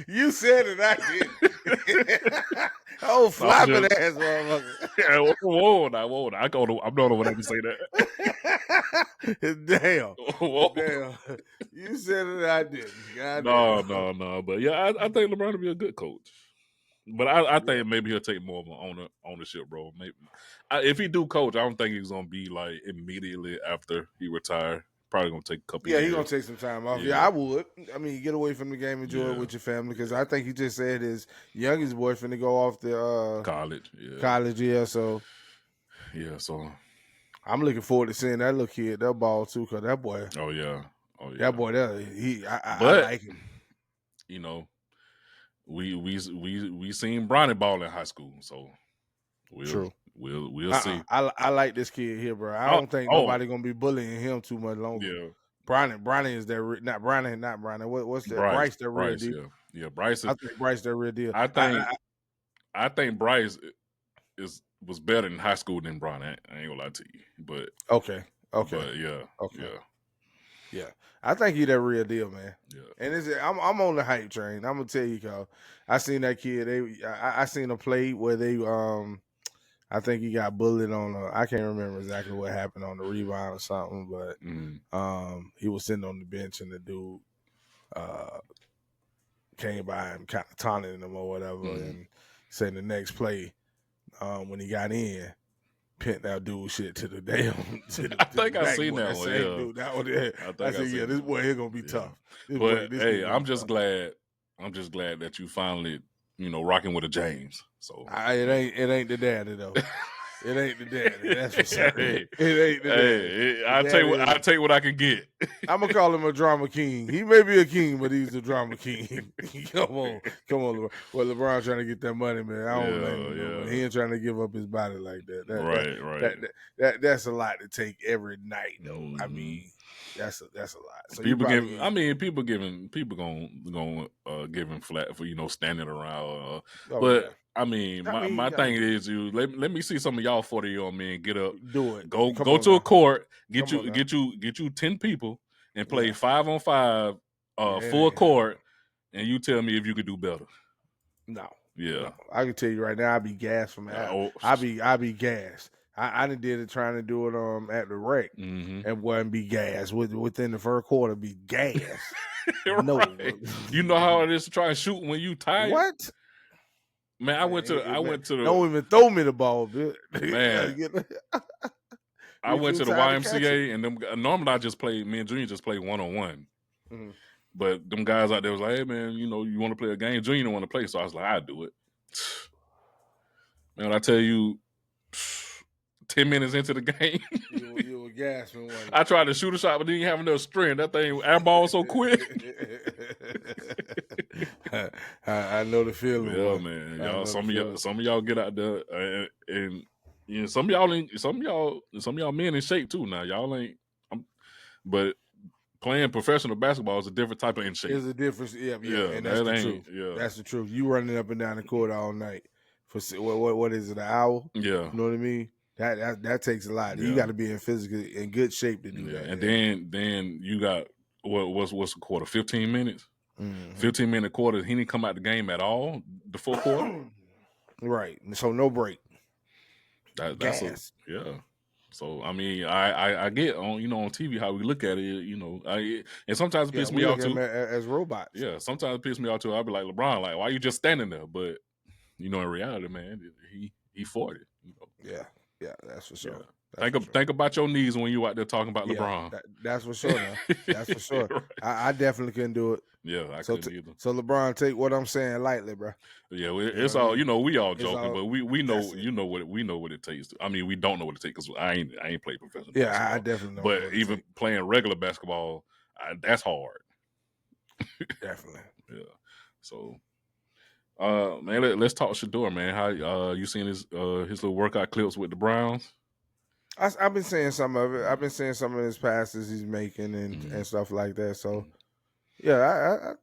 You said it, I did. Oh, flopping ass motherfucker. Yeah, whoa. I'm not over there to say that. Damn. You said it, I didn't. No. But yeah, I think LeBron will be a good coach. But I think maybe he'll take more of an ownership role. Maybe if he do coach, I don't think he's gonna be like immediately after he retire. Probably gonna take a couple. Yeah, years. he's gonna take some time off. Yeah, I would. I mean, get away from the game, enjoy it with your family. Because I think he just said his youngest boy finna go off to college. Yeah, college. Yeah, so I'm looking forward to seeing that little kid, that ball too. Cause that boy. Oh yeah. That boy, I like him. You know. We seen Bronny ball in high school, so we'll see. I like this kid here, bro. I don't think nobody gonna be bullying him too much longer. Yeah, Bronny is that not Bronny. What's that? Bryce that real deal. Yeah, Bryce. I think Bryce that real deal. I think Bryce was better in high school than Bronny. I ain't gonna lie to you, but okay. But yeah, okay. Yeah, I think he that real deal, man. Yeah, and I'm on the hype train. I'm gonna tell you, cause I seen that kid. I seen a play where they I think he got bullied on I can't remember exactly what happened on the rebound or something, but he was sitting on the bench and the dude came by and kind of taunted him or whatever, and said the next play when he got in. Pent that dude shit to the damn. I think I seen that one. Yeah, dude, that one. I said, yeah, this boy here gonna be tough. But hey, I'm just glad that you finally, rocking with a James. So it ain't the daddy though. It ain't the daddy. That's for certain. Hey, It ain't the daddy. The I'll tell you daddy what. I'll is. tell you what I can get. I'm gonna call him a drama king. He may be a king, but he's a drama king. Come on, LeBron. Well, LeBron trying to get that money, man. I don't blame Yeah, him though, but yeah. he ain't trying to give up his body like that. Right, right. That's a lot to take every night, though. I Hmm. mean, that's a lot. So you People probably giving. I need. mean, people going give him flat for standing around. Oh But yeah. I mean, I my mean, he my got to thing do is, let me see some of y'all 40-year-old men get up, do it. Come go on to a now. court, Come on now. get you 10 people and play Yeah. 5-on-5, Yeah. It full ain't happening. court, and you tell me if you could do better. No, Yeah. no. I can tell you right now, I be gassed from out. Oh. I be gassed. I done did it trying to do it at the rec Hmm. and wouldn't be gassed. Within the first quarter, be gas. No. Right. You know how it is to try and shoot when you tired. What? Man, I Man, went to the don't even throw me the ball, bitch. man. I Be went too to the tired to catch it. YMCA and them. Normally, I just play. Me and Junior just play 1-on-1. Mhm. But them guys out there was like, "Hey man, you want to play a game? Junior don't want to play." So I was like, "I do it." Man, when I tell you, 10 minutes into the game, You were gasping, wasn't I tried to shoot a shot, but didn't have enough strength. That thing airball so quick. I know the feeling, Yeah, boy. man, I y'all. know the feeling. Some of y'all get out there, and some of y'all, some of y'all men in shape too. Now y'all ain't, but playing professional basketball is a different type of in shape. There's a difference. Yeah, yeah, Yeah, and that's that the ain't. truth. Yeah, That's the truth. You running up and down the court all night for what is it, an hour? yeah, You know what I mean? That takes a lot. You got yeah, to be in good shape to do yeah. that. And And then you got what's the quarter? 15 minutes. mhm. 15-minute quarter. He didn't come out the game at all. The full quarter. Right. So no break. That's a Gas. yeah. So I mean, I get on on TV how we look at it. And sometimes it Yeah, pisses me we look off at them too. as robots. Yeah, sometimes it pisses me off too. I'll be like LeBron, like why you just standing there? But in reality, man, he 40. Yeah, yeah, that's for Yeah. sure. That's for sure. Think about your knees when you out there talking about Yeah, LeBron. that's for sure. Now, that's for sure. Right. I definitely couldn't do it. Yeah, I So couldn't either. so LeBron, take what I'm saying lightly, bro. Yeah, You know it's what I all mean? we all It's joking, all. but we know That's it. we know what it takes. I mean, we don't know what it takes because I ain't played professional Yeah, I basketball, definitely don't know but what it even takes. playing regular basketball, that's hard. Definitely. Yeah. So, man, let's talk Shador, man. How you seen his little workout clips with the Browns? I've been seeing some of it. I've Mm, been seeing some of his passes he's making mm, and stuff like that. So mm. yeah,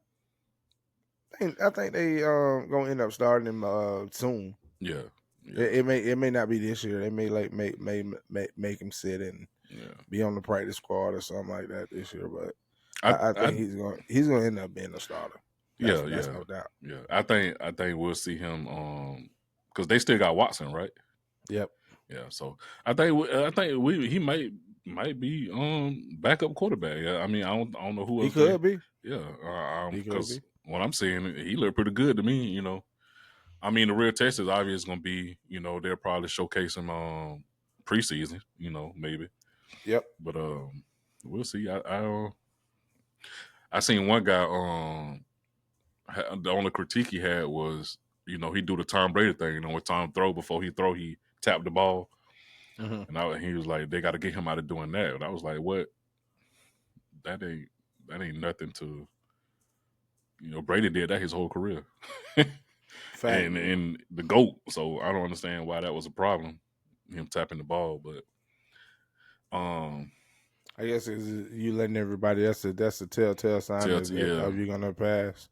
I think they gonna end up starting him soon. Yeah, yeah, It may not be this year. They may like make him sit and yeah. be on the practice squad or something like that this year. But I I think he's gonna end up being a starter. yeah, That's yeah, no doubt. yeah. I think we'll see him because they still got Watson, right? Yep, Yeah, so I think he might be backup quarterback. Yeah, I mean I don't know who he else they. could be. Yeah, He could because be. what I'm seeing he looked pretty good to me. I mean the real test is obviously going to be they'll probably showcase him preseason. Maybe, Yep. but we'll see. I seen one guy the only critique he had was he do the Tom Brady thing. With Tom throw before he throw he tapped the ball. Hmm. And he was like, they got to get him out of doing that. And I was like, what? That ain't nothing to Brady did that his whole career, Fact. and the GOAT. So I don't understand why that was a problem, him tapping the ball. But um, I guess it's you letting everybody. That's a telltale sign yeah, of you gonna pass.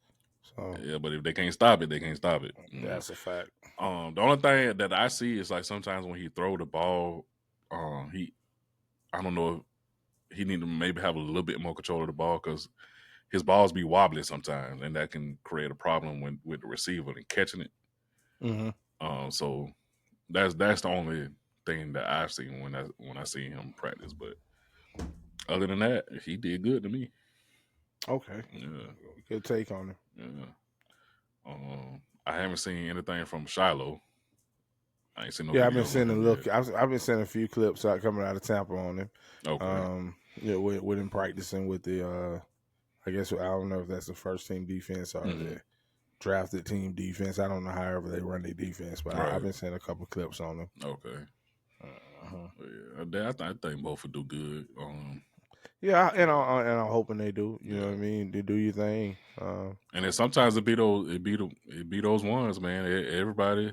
So yeah. But if they can't stop it, they can't stop it. that's a fact. The only thing that I see is like sometimes when he throw the ball, he I don't know if he need to maybe have a little bit more control of the ball because his balls be wobbly sometimes, and that can create a problem with the receiver and catching it. Hmm. So that's the only thing that I've seen when I see him practice. But other than that, he did good to me. Okay. Yeah, Good take on it. yeah. I haven't seen anything from Shiloh. I ain't seen no Yeah, I've been videos on sending him a yet. look. I've been sending a few clips out coming out of Tampa on him. Okay. Yeah, with him practicing with the. I guess I don't know if that's the first team defense or Hmm. the drafted team defense. I don't know however they run their defense, but I've Right. been seeing a couple clips on him. Okay. I think both will do good. Yeah, and I'm hoping they do. You know Yeah, what I mean? They do your thing. and then sometimes it be those ones, man. Everybody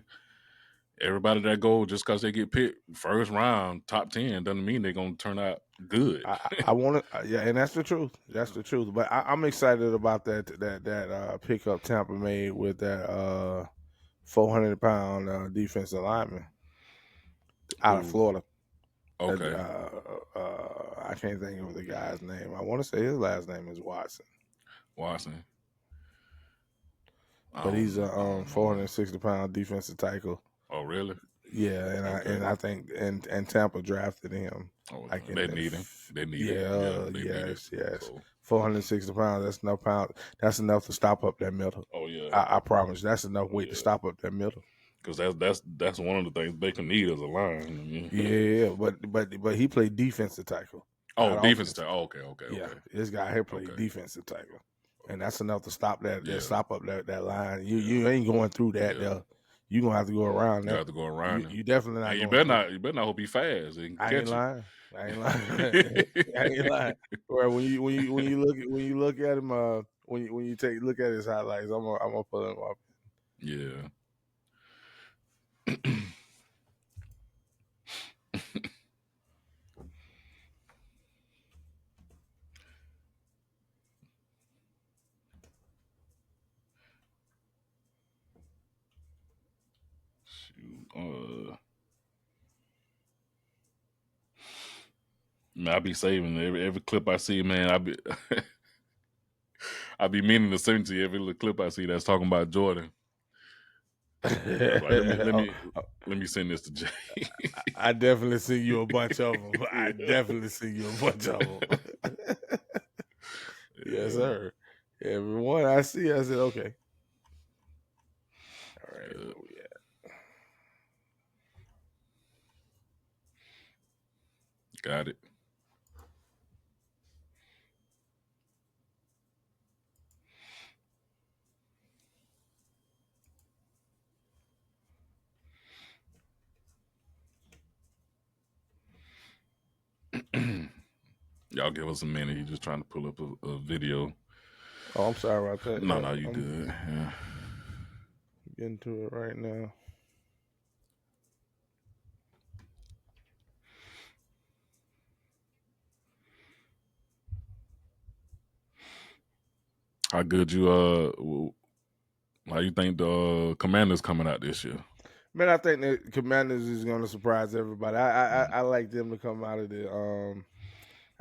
that go just because they get picked first round, top 10, doesn't mean they're gonna turn out good. I want to, yeah, and that's the truth. That's the truth. But I'm excited about that pickup Tampa made with that 400-pound defensive lineman out of Who? Florida. Okay, I can't think of the guy's name. I want to say his last name is Watson, Watson. but he's a I don't know him. 460-pound defensive tackle. Oh, really? Yeah, Okay. and I think and Tampa drafted him Oh, like in they the need him. They need it. Yeah, yeah, they need it. yes. So, 460 pounds. That's enough pound. That's enough to stop up that middle. oh yeah, I promise. That's enough weight to yeah. stop up that middle. Because that's one of the things Baker need as a line. Yeah, but he played defensive tackle, Oh, not defense offensive. time. Oh, okay, okay, Yeah, okay, this guy here played okay. defensive tackle, and that's enough to stop that Yeah, stop up that line. yeah, You ain't going through that. yeah. You gonna have to go around You that. have to go around him, You definitely not and you going better through. not. You better not hope he fast and I ain't catch it. lying. I ain't lying. I ain't lying. Or when you look at him, when you take look at his highlights, I'm gonna pull him up. Yeah. Shoot. Man, I be saving every clip I see, man. I be meaning to send to you every little clip I see that's talking about Jordan. I was like, Oh, oh, let me send this to Jay. I definitely see you a bunch of them. I Yeah. definitely see you a bunch of them. Yes, Yeah. sir. Everyone I see, I said, okay. All right, Yeah. where we at? Got it. Y'all give us a minute. He's just trying to pull up a video. Oh, I'm sorry about that. No, Yeah, no, you I'm good. Yeah. getting to it right now. How good you how you think the Commanders coming out this year? Man, I think the Commanders is going to surprise everybody. I like them to come out of the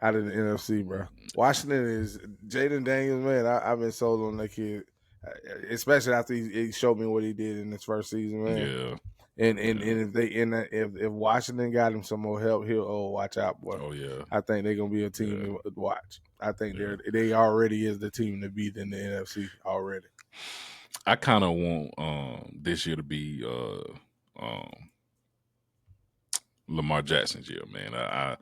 NFC, bro. Washington is Jaden Daniels, man. I've been sold on that kid, especially after he showed me what he did in his first season, man. Yeah. And Yeah. if they if Washington got him some more help, he'll watch out, boy. Oh yeah. I think they're gonna be a team Yeah. to watch. I think Yeah. they already is the team to beat in the NFC already. I kind of want this year to be um Lamar Jackson's year, man. I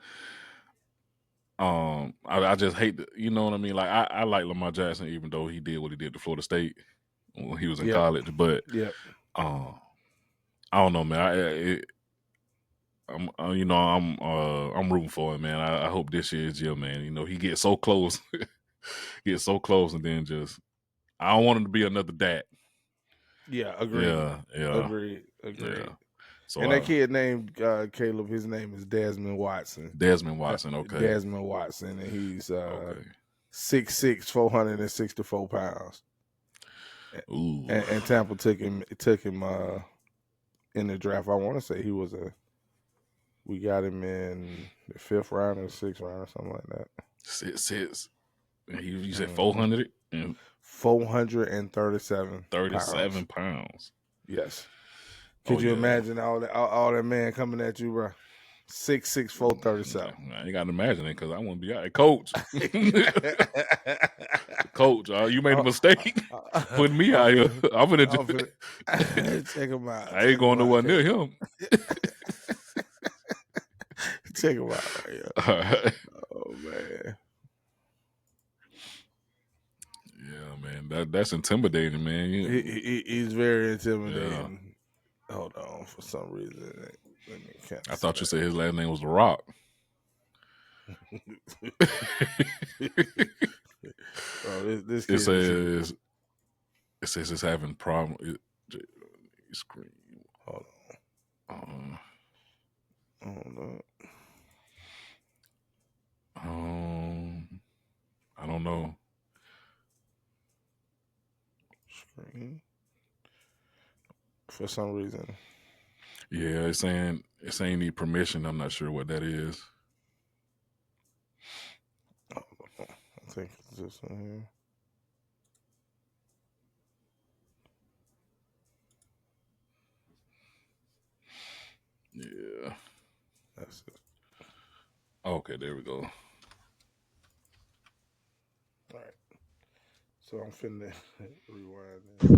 just hate you know what I mean? Like I like Lamar Jackson even though he did what he did to Florida State when he was in Yep, college, but yep. um I don't know, man. I'm rooting for him, man. I hope this year is Jill, man. You know, he gets so close, gets so close, and then just I don't want him to be another Dak. Yeah, agreed. Yeah, yeah, Agreed. yeah. Agreed. So And that kid named Caleb, his name is Desmond Watson. Desmond Watson, okay, Desmond Watson, and he's okay. 6'6", 464 pounds. Ooh, And Tampa took him in the draft. I want to say we got him in the 5th round or 6th round or something like that. 6'6". You said Mm-hmm. 437 pounds. 437 pounds. Yes. Oh Could you yeah. imagine all that man coming at you, bro? 6'6", 437. I ain't got to imagine it because I want to be out. Coach, coach, you made a mistake putting me out here. I'm gonna just, check him out. I ain't Check him going out. nowhere near him. Check him out right here. All right. Oh man. Yeah, man, that's intimidating, man. He's very Yeah, intimidating. Hold on, for some reason. Let me cancel I thought you that. said his last name was The Rock. Bro, this It kid is here. says it's having problem. Screen. Hold Uh, on. Hold on. I don't know. Screen. For some reason. Yeah, it's saying need permission. I'm not sure what that is. I think it's this one here. Yeah. That's it. Okay, there we go. All right. So I'm finna rewind that.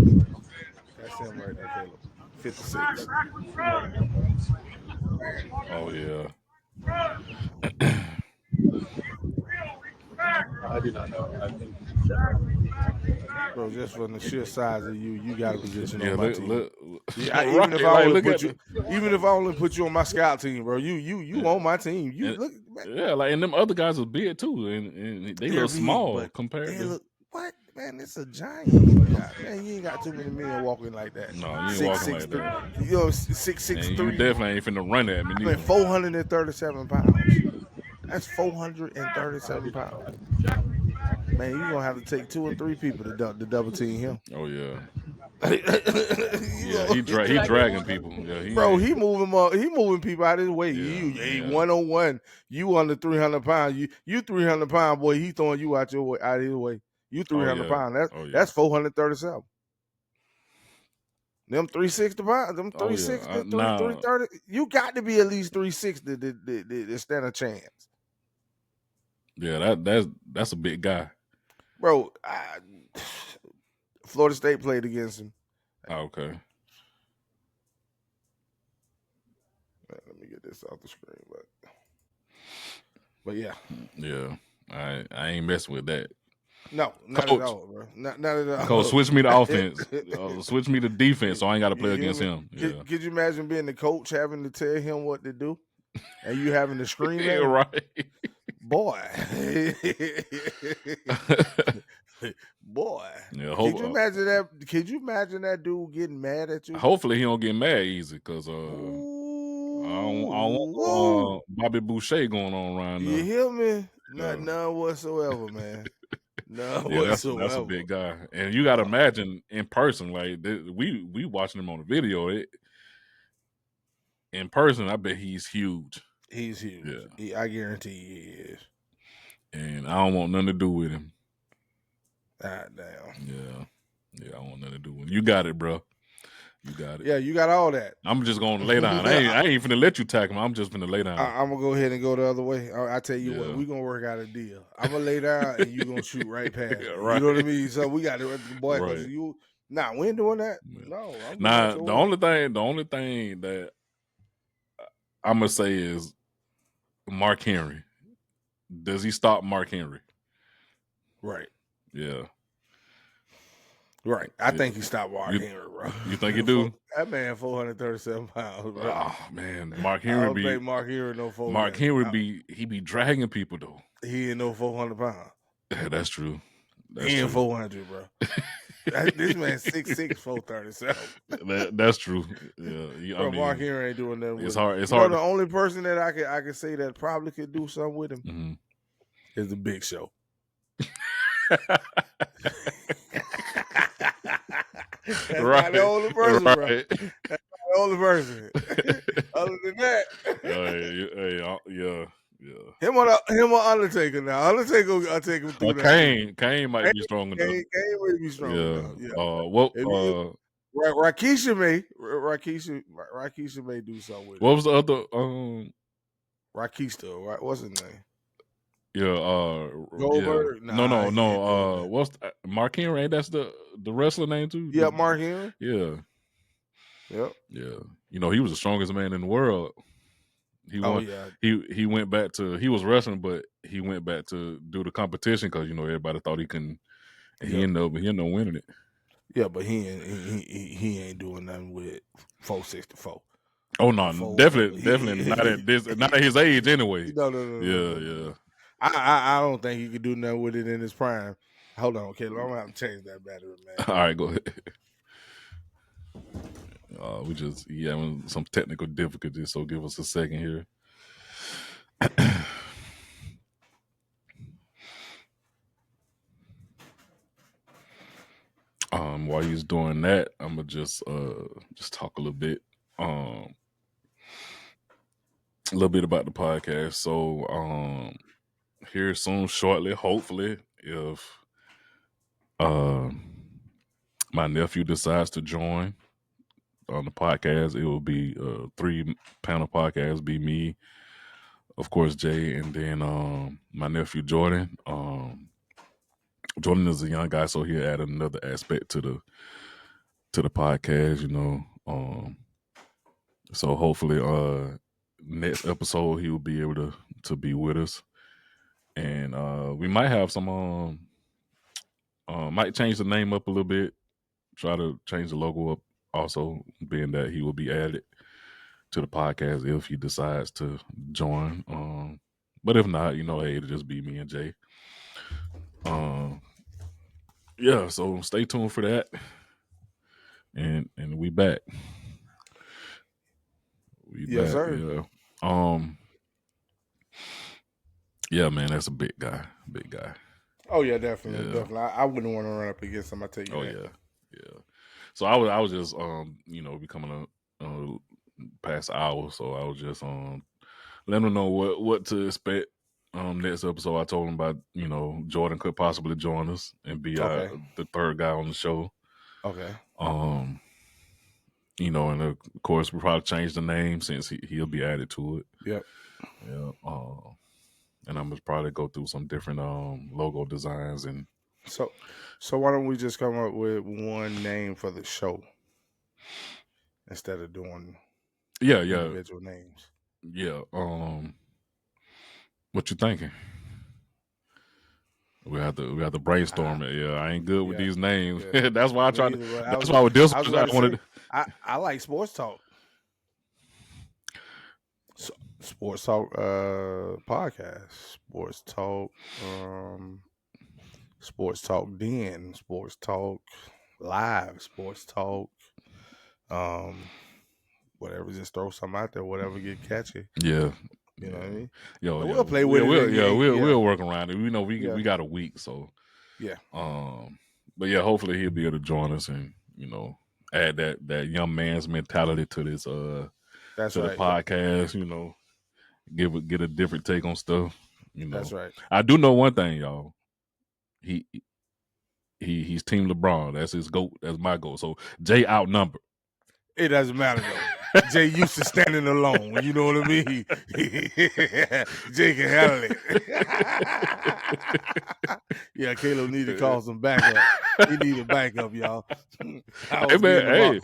That's him right there, Caleb. 56. Oh yeah. I do not know. I think Bro, just from the sheer size of you, you got to be good to know Yeah, my team. look Yeah, right. Like look at the even if I only put you on my scout team, bro, you on my team. You and, look, man, yeah, like and them other guys are big too, and they they're look big, small but compared they to. look what man? It's a giant you got, man. You ain't got too many men walking like that. No, you ain't Six walking six like three, that, six six and you three. definitely ain't finna run at me I mean, neither. 437 pounds. That's I 437 do not pounds. know. Man, you're gonna have to take 2 or 3 people to double team him. Oh yeah, You yeah. gonna- He dragging people. Yeah, he Bro, ain't. he moving up. He moving people out of his way. Yeah, You yeah. 101. You under 300 pounds. You 300 pound boy. He throwing you out your way, out of his way. You Oh 300 yeah. pounds. Oh yeah. That's 437. Them 360 pounds. Them Oh yeah. 360, Nah. 330. You got to be at least 360 to stand a chance, Yeah, that's a big guy. bro. Florida State played against him. Oh, okay. Let me get this off the screen, but yeah. Yeah. I ain't messing with that. No, not at Coach, all, bro. Not at Coach, all. switch me to offense. Switch me to defense, so I ain't got to play You hear against me? him. Yeah. Could you imagine being the coach having to tell him what to do and you having to scream Yeah, at him? right. Boy. Boy. Yeah. Could you imagine that? Could you imagine that dude getting mad at you? Hopefully he don't get mad easy, because I don't want Ooh. Bobby Boucher going on around You now. hear me? Yeah. None whatsoever, man. None Yeah, that's a whatsoever. big guy, and you got to imagine in person. Like we watching him on the video. In person, I bet he's huge. He's huge. Yeah, I guarantee he is. and I don't want nothing to do with him. God damn. Yeah, I don't want nothing to do with him. You got it, bro. You got it. Yeah, you got all that. I'm just gonna lay down. I ain't finna let you tackle him. I'm just finna lay down. I'm gonna go ahead and go the other way. I tell you what, Yeah. we gonna work out a deal. I'm gonna lay down and you gonna shoot right past me. Right. You know what I mean? So we got to boy, because Right. you. Nah, we ain't doing that. Yeah. No, I'm getting Now out your the way. only thing that I'm gonna say is Mark Henry. Does he stop Mark Henry? Right. Yeah. Right. I think he stopped Mark Henry, bro. You think he do? That man 437 pounds, bro. Oh man, Mark I Henry don't think Mark Henry no 400. Mark Henry be dragging people though. He ain't no 400 pounds. Yeah, that's true. That's He ain't true. 400, bro. This man 6'6", 437. That's true. Yeah, Bro, Mark Henry ain't doing nothing with it's him. hard. It's You know, hard. the only person that I can say that probably could do something with him Mm-hmm. is the Big Show. That's not the only person, bro. That's not the only person. Other than that, yeah. him or Undertaker now. Undertaker will take him through that. Kane might be strong enough. Kane may be strong Yeah. enough. Yeah. What? Rakisha may do something with What him. was the other? Rakista, right? What's his name? Yeah. Goldberg? Yeah. Nah, No. What's Mark Henry? Ain't that's the wrestler name too? Yeah, Mark Henry. Yeah. Yep. Yeah. You know, he was the strongest man in the world. He won. Yeah. He went back to. He was wrestling, but he went back to do the competition because everybody thought he couldn't. And he ended up winning it. Yeah, but he ain't doing nothing with 464. Oh no, before whatever. definitely not at his age anyway. No. Yeah. I don't think he could do nothing with it in his prime. Hold on, okay, I'm gonna have to change that battery, man. All right, go ahead. We just having some technical difficulties, so give us a second here. While he's doing that, I'm gonna just talk a little bit about the podcast. So here soon, shortly, hopefully, if uh my nephew decides to join on the podcast, it will be a 3-panel podcast. Be me, of course, Jay, and then my nephew Jordan. Jordan is a young guy, so he'll add another aspect to the podcast. So hopefully, next episode he will be able to be with us, and we might have some might change the name up a little bit. Try to change the logo up, also being that he will be added to the podcast if he decides to join. But if not, hey, it'll just be me and Jay. Yeah, so stay tuned for that. And we back. We Yes, back, sir. yeah. Um yeah, man, that's a big guy. Big guy. Oh yeah, definitely, Yeah. definitely. I wouldn't want to run up against him. I tell you Oh that. yeah. Yeah. So I was just becoming a past hour, so I was just letting them know what to expect. Next episode, I told him about Jordan could possibly join us and be Okay. the third guy on the show. Okay. Um, and of course we'll probably change the name since he'll be added to it. Yep. Yeah. And I'm gonna probably go through some different logo designs and So why don't we just come up with one name for the show instead of doing yeah. individual names? Yeah. What you thinking? We have to brainstorm it. Yeah, I ain't good with Yeah. these names. Yeah. That's why I Me tried. either. But That's why with this I was one I about to wanted. say I like sports talk. So, sports talk podcast. Sports talk den, sports talk live, sports talk whatever, just throw something out there, whatever get catchy. Yeah. You know what I mean? Yo, And we'll play with it in we'll work around it. We know we yeah. got a week, so Yeah. but yeah, hopefully he'll be able to join us and add that young man's mentality to this That's to the right. podcast. Get a different take on stuff. That's right. I do know one thing, y'all. He's Team LeBron. That's his goat. That's my goal. So Jay outnumbered. It doesn't matter though. Jay used to standing alone. You know what I mean? Jay can handle it. Yeah, Caleb need to call some backup. He need a backup, y'all. I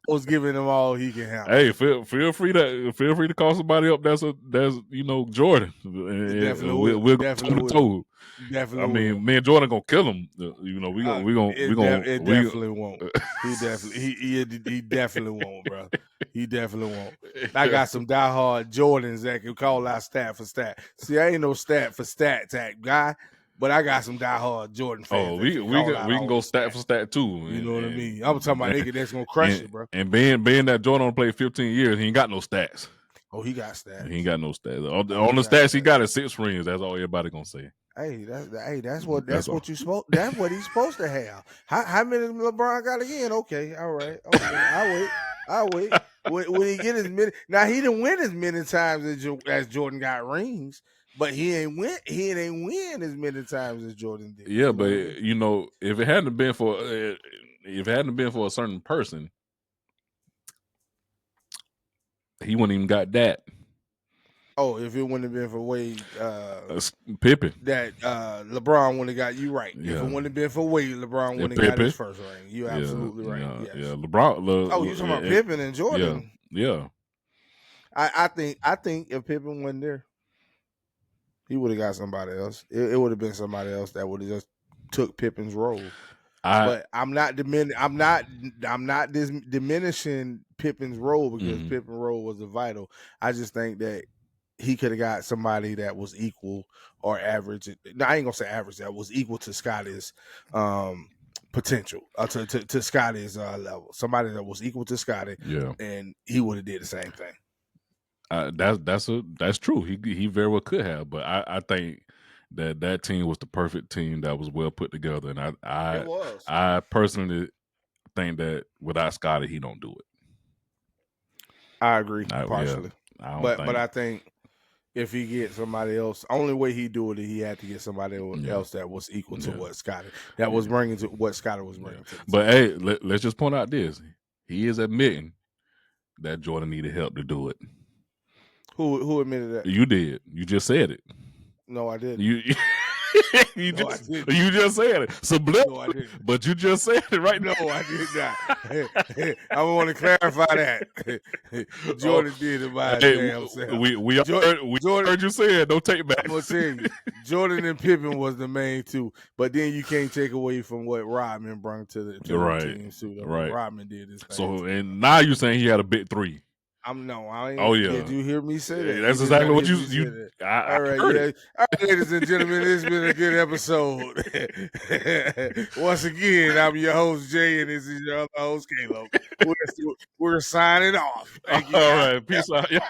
was giving him all he can handle. Hey, feel free to call somebody up. That's Jordan. Definitely will. We'll go Definitely toe. Definitely I mean, will. me and Jordan gonna kill him. It definitely won't. He definitely won't, bro. He definitely won't. I got some diehard Jordans that can call out stat for stat. See, I ain't no stat for stat type guy, but I got some diehard Jordan fans. We can go stat for stat too. You know what I mean? I'm talking about nigga that's gonna crush it, bro. And being that Jordan only played 15 years, he ain't got no stats. Oh, he got stats. He ain't got no stats. On the stats, he got is 6 rings. That's all everybody gonna say. That's what you supposed. That's what he's supposed to have. How many LeBron got again? Okay, all right. Okay, I'll wait. When he get his minute, now he didn't win as many times as Jordan got rings, but he ain't win as many times as Jordan did. Yeah, but if it hadn't been for a certain person, he wouldn't even got that. Oh, if it wouldn't have been for Wade, Pippen, that LeBron wouldn't have got you right. Yeah. If it wouldn't have been for Wade, LeBron wouldn't have got his first ring. You're absolutely right. Yeah, yes. yeah. LeBron. Oh, you're talking about Pippen and Jordan? Yeah. I think if Pippen wasn't there, he would have got somebody else. It would have been somebody else that would have just took Pippen's role. But I'm not diminishing Pippen's role because Pippen's role was vital. I just think that he could have got somebody that was equal or average. No, I ain't gonna say average. That was equal to Scotty's potential, to Scotty's level. Somebody that was equal to Scotty, and he would have did the same thing. That's true. He very well could have, but I think that team was the perfect team that was well put together, and It was. I personally think that without Scotty, he don't do it. I agree partially, but I think if he gets somebody else, only way he do it, he had to get somebody else that was equal to what Scotty was bringing to what Scotty was bringing to. But hey, let's just point out this: he is admitting that Jordan needed help to do it. Who admitted that? You did. You just said it. No, I didn't. You just said it. No, I didn't. But you just said it right now. No, I did not. I want to clarify that. Jordan did it by his damn self. We heard you say it. Don't take back. I'm going to tell you, Jordan and Pippen was the main two. But then you can't take away from what Rodman brought to the team. Too, right. Rodman did his thing. So, and now you're saying he had a big three. I ain't. Oh yeah. Did you hear me say that? That's exactly what you. All right, All right, ladies and gentlemen, it's been a good episode. Once again, I'm your host Jay, and this is your other host Caleb. We're signing off. Thank you. All right, peace out. Yeah.